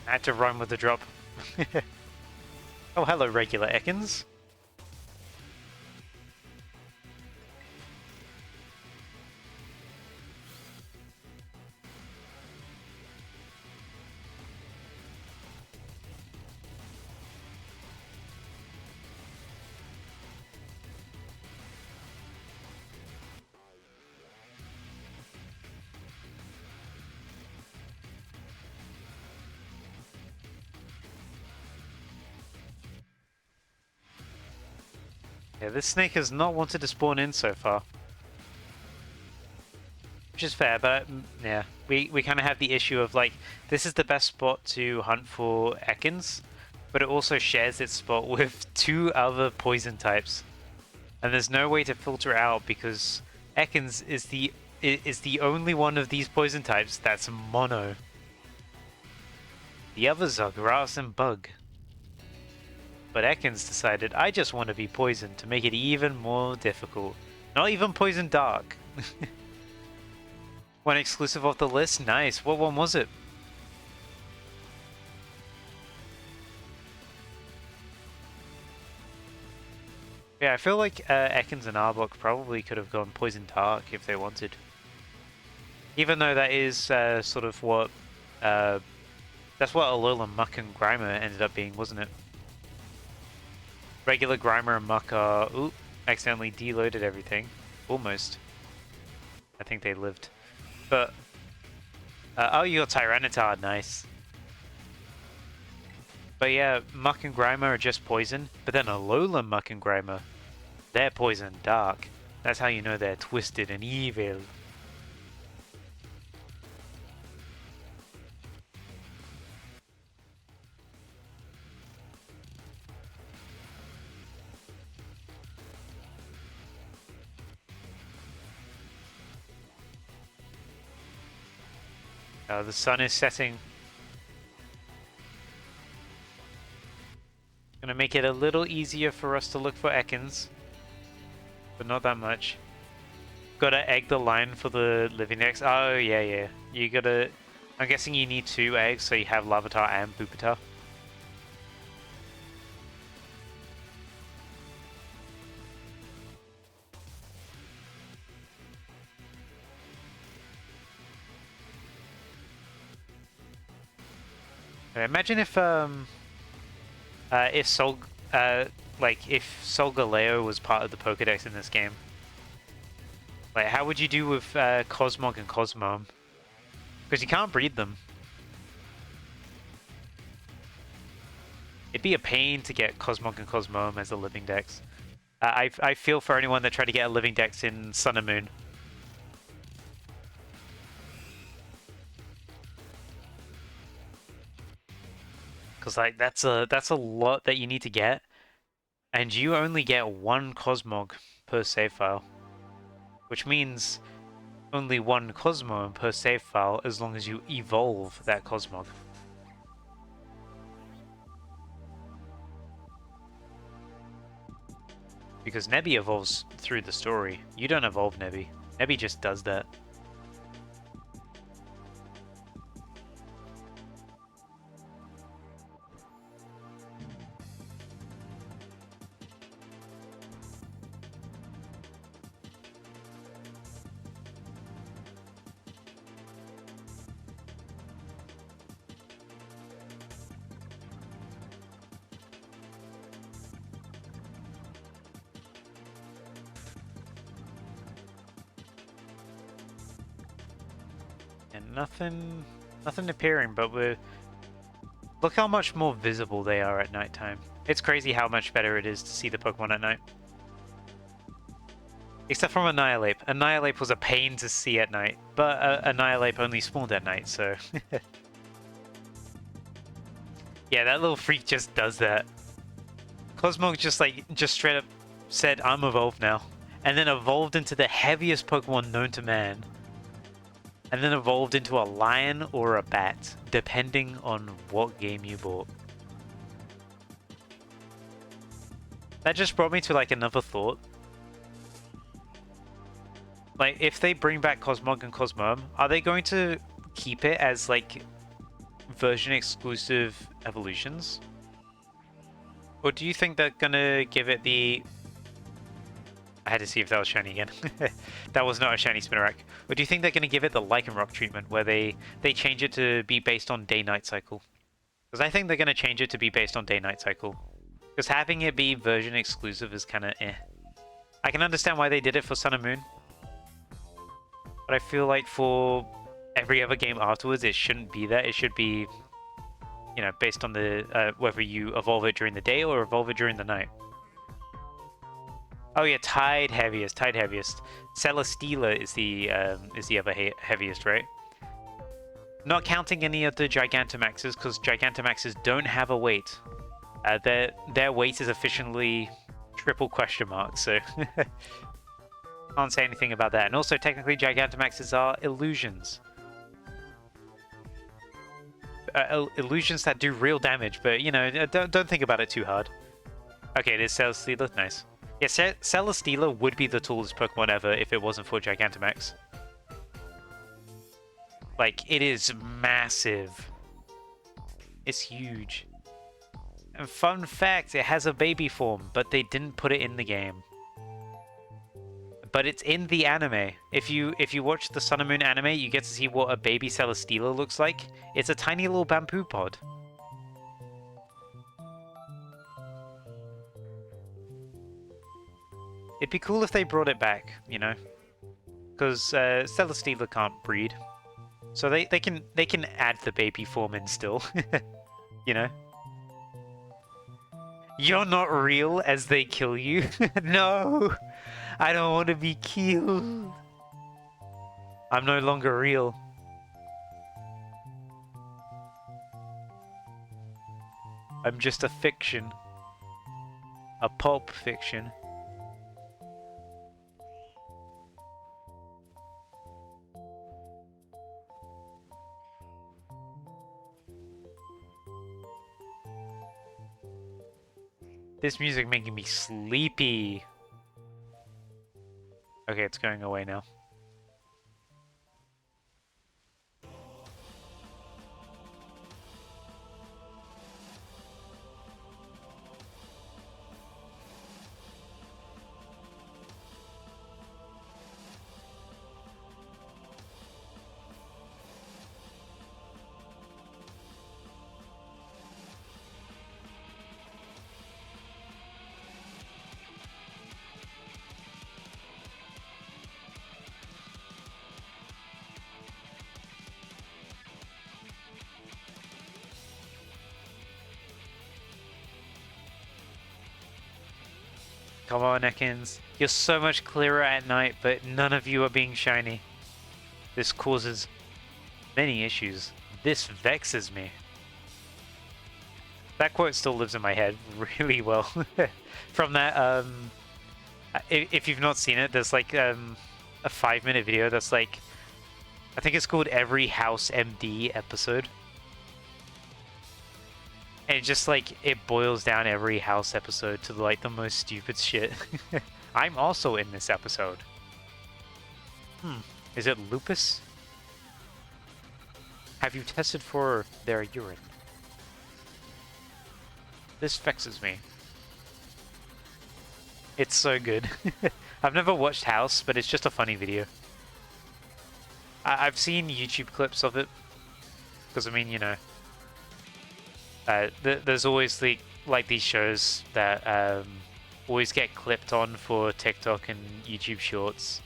I had to run with the drop. Oh, hello, regular Ekans. Yeah, this snake has not wanted to spawn in so far. Which is fair, but yeah, we kind of have the issue of like, this is the best spot to hunt for Ekans, but it also shares its spot with 2 other poison types. And there's no way to filter out because Ekans is the only one of these poison types that's mono. The others are grass and bug. But Ekans decided, I just want to be poison to make it even more difficult. Not even poison dark. One exclusive off the list? Nice. What one was it? Yeah, I feel like Ekans and Arbok probably could have gone Poison Dark if they wanted. Even though that is sort of what... that's what Alola, Muck, and Grimer ended up being, wasn't it? Regular Grimer and Muck are... Ooh, accidentally deloaded everything. Almost. I think they lived. But... oh, you got Tyranitar, nice. But yeah, Muck and Grimer are just poison, but then Alola Muck and Grimer, they're poison dark. That's how you know they're twisted and evil. The sun is setting. Gonna make it a little easier for us to look for Ekans, but not that much. Gotta egg the line for the living eggs. Oh yeah. You gotta. I'm guessing you need 2 eggs, so you have Larvitar and Pupitar. Imagine if Sol, like if Solgaleo was part of the Pokédex in this game. Like, how would you do with Cosmog and Cosmome? Because you can't breed them. It'd be a pain to get Cosmog and Cosmome as a living dex. I feel for anyone that tried to get a living dex in Sun and Moon. Because like that's a lot that you need to get, and you only get 1 Cosmog per save file, which means only 1 Cosmome per save file as long as you evolve that Cosmog. Because Nebby evolves through the story. You don't evolve Nebby. Nebby just does that. And nothing appearing, but look how much more visible they are at nighttime. It's crazy how much better it is to see the Pokemon at night. Except from Annihilate. Annihilate was a pain to see at night, but Annihilate only spawned at night, so... Yeah, that little freak just does that. Cosmog just straight up said, I'm evolved now. And then evolved into the heaviest Pokemon known to man. And then evolved into a lion or a bat, depending on what game you bought. That just brought me to like another thought. Like, if they bring back Cosmog and Cosmome, are they going to keep it as like version exclusive evolutions? Or do you think they're gonna give it the... I had to see if that was shiny again. That was not a shiny Spinarak. Or do you think they're going to give it the Lycanroc treatment, where they change it to be based on day-night cycle? Because I think they're going to change it to be based on day-night cycle. Because having it be version exclusive is kind of eh. I can understand why they did it for Sun and Moon. But I feel like for every other game afterwards, it shouldn't be that. It should be, you know, based on the whether you evolve it during the day or evolve it during the night. Oh yeah, Tide heaviest, Tide heaviest. Celesteela is the other heaviest, right? Not counting any of the Gigantamaxes, because Gigantamaxes don't have a weight. Their weight is officially triple question mark, so can't say anything about that. And also, technically, Gigantamaxes are illusions. Illusions that do real damage, but you know, don't think about it too hard. Okay, it is Celesteela, nice. Yeah, Celesteela would be the tallest Pokemon ever if it wasn't for Gigantamax. Like, it is massive. It's huge. And fun fact, it has a baby form, but they didn't put it in the game. But it's in the anime. If you watch the Sun and Moon anime, you get to see what a baby Celesteela looks like. It's a tiny little bamboo pod. It'd be cool if they brought it back, you know? Because Celesteela can't breed. So they can add the baby form in still. You know? You're not real as they kill you. No! I don't want to be killed. I'm no longer real. I'm just a fiction. A pulp fiction. This music making me sleepy. Okay, it's going away now. Come on, Ekans. You're so much clearer at night, but none of you are being shiny. This causes many issues. This vexes me. That quote still lives in my head really well. From that, if you've not seen it, there's like a 5-minute video that's like, I think it's called Every House MD episode. And it just like, it boils down every house episode to like the most stupid shit. I'm also in this episode. Is it lupus? Have you tested for their urine? This vexes me. It's so good. I've never watched House, but it's just a funny video. I've seen YouTube clips of it. Because I mean, you know, there's always like these shows that always get clipped on for TikTok and YouTube Shorts.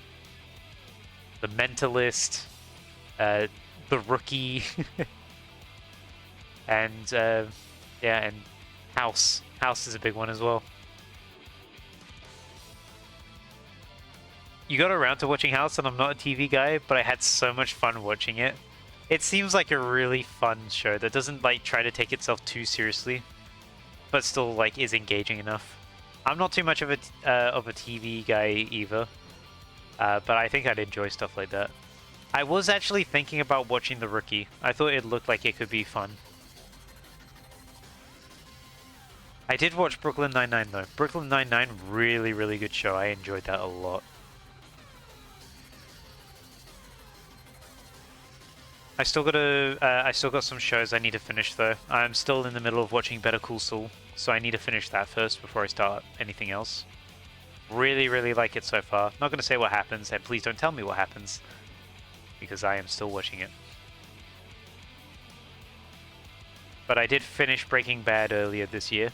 The Mentalist, The Rookie, and yeah, and House. House is a big one as well. You got around to watching House, and I'm not a TV guy, but I had so much fun watching it. It seems like a really fun show that doesn't like try to take itself too seriously, but still like is engaging enough. I'm not too much of a TV guy either, but I think I'd enjoy stuff like that. I was actually thinking about watching The Rookie. I thought it looked like it could be fun. I did watch Brooklyn Nine-Nine though. Brooklyn Nine-Nine, really, really good show. I enjoyed that a lot. I still got some shows I need to finish though. I'm still in the middle of watching Better Call Saul, so I need to finish that first before I start anything else. Really, really like it so far. Not going to say what happens, and please don't tell me what happens, because I am still watching it. But I did finish Breaking Bad earlier this year.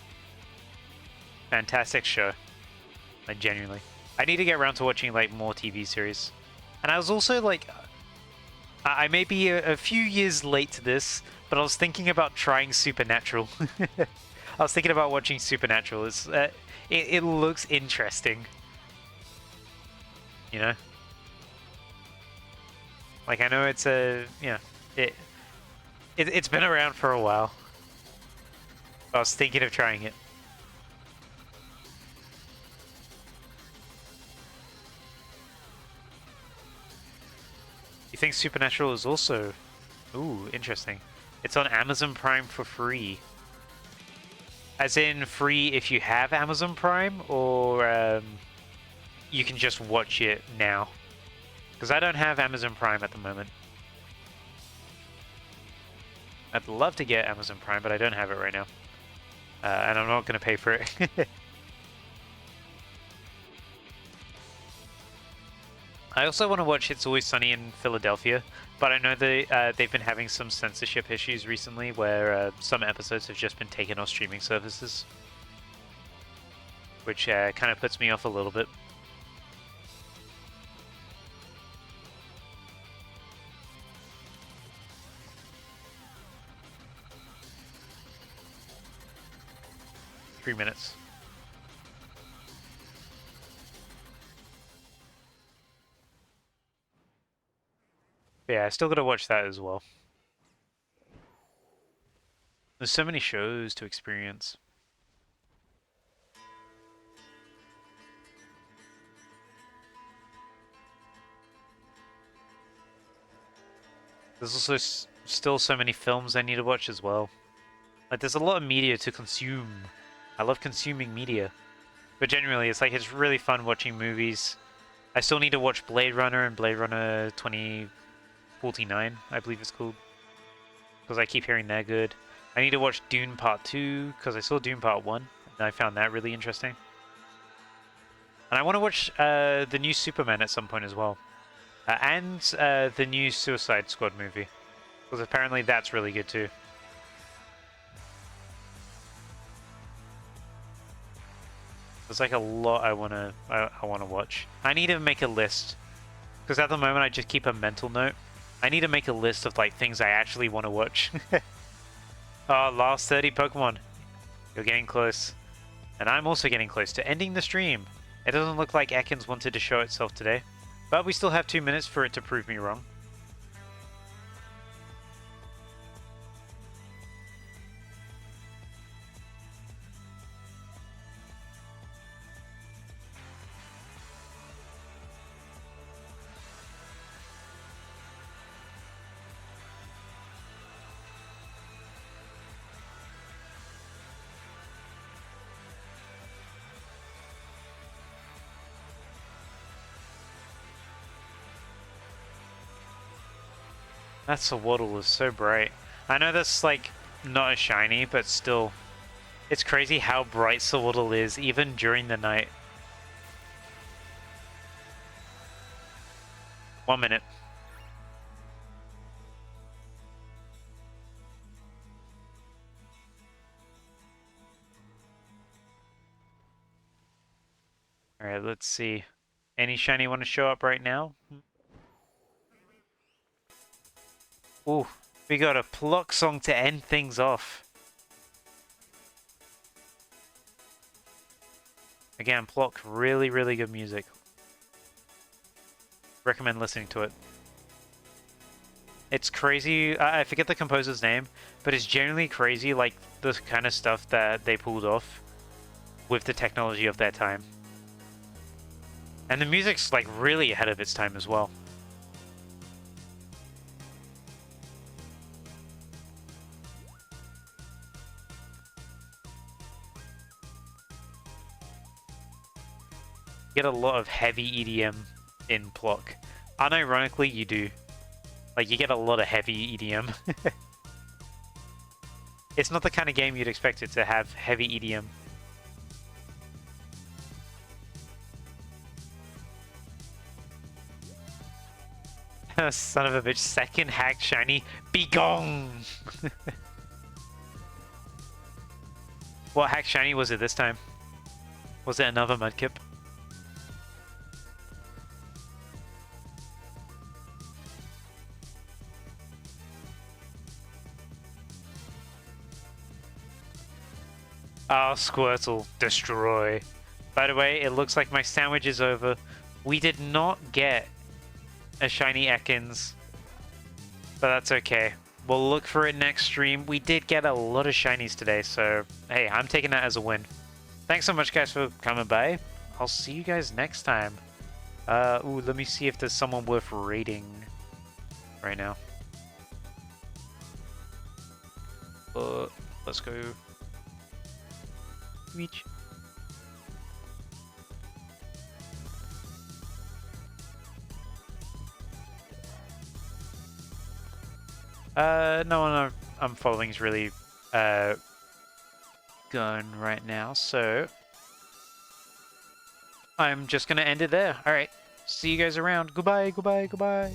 Fantastic show. Like, genuinely. I need to get around to watching like more TV series. And I was also like, I may be a few years late to this, but I was thinking about trying Supernatural. I was thinking about watching Supernatural. It looks interesting. you know? Like, I know it's a, it's been around for a while. I was thinking of trying it. You think Supernatural is also... Ooh, interesting. It's on Amazon Prime for free. As in free if you have Amazon Prime, or you can just watch it now. Because I don't have Amazon Prime at the moment. I'd love to get Amazon Prime, but I don't have it right now. And I'm not going to pay for it. I also want to watch It's Always Sunny in Philadelphia, but I know they've been having some censorship issues recently where some episodes have just been taken off streaming services. Which kind of puts me off a little bit. Three minutes. Yeah, I still gotta watch that as well. There's so many shows to experience. There's also still so many films I need to watch as well. Like, there's a lot of media to consume. I love consuming media. But generally, it's like, it's really fun watching movies. I still need to watch Blade Runner and Blade Runner 2049, I believe it's called. Because I keep hearing they're good. I need to watch Dune Part 2, because I saw Dune Part 1, and I found that really interesting. And I want to watch the new Superman at some point as well. And the new Suicide Squad movie. Because apparently that's really good too. There's like a lot I wanna watch. I need to make a list. Because at the moment I just keep a mental note. I need to make a list of like things I actually want to watch. Oh, last 30 Pokemon. You're getting close. And I'm also getting close to ending the stream. It doesn't look like Ekans wanted to show itself today. But we still have 2 minutes for it to prove me wrong. That Sawaddle is so bright. I know that's like not as shiny, but still. It's crazy how bright Sawaddle is, even during the night. 1 minute. Alright, let's see. Any shiny want to show up right now? Ooh, we got a Pluck song to end things off. Again, Pluck, really, really good music. Recommend listening to it. It's crazy, I forget the composer's name, but it's generally crazy, like, the kind of stuff that they pulled off with the technology of their time. And the music's, like, really ahead of its time as well. You get a lot of heavy EDM in Pluck. Unironically, you do. Like, you get a lot of heavy EDM. It's not the kind of game you'd expect it to have heavy EDM. Son of a bitch, second hack shiny, be gone! What hack shiny was it this time? Was it another Mudkip? Oh, Squirtle, destroy. By the way, it looks like my sandwich is over. We did not get a shiny Ekans, but that's okay. We'll look for it next stream. We did get a lot of shinies today, so hey, I'm taking that as a win. Thanks so much, guys, for coming by. I'll see you guys next time. Ooh, let me see if there's someone worth raiding right now. Let's go. Reach. No one I'm following is really going right now, so I'm just gonna end it there. Alright, see you guys around. Goodbye, goodbye, goodbye.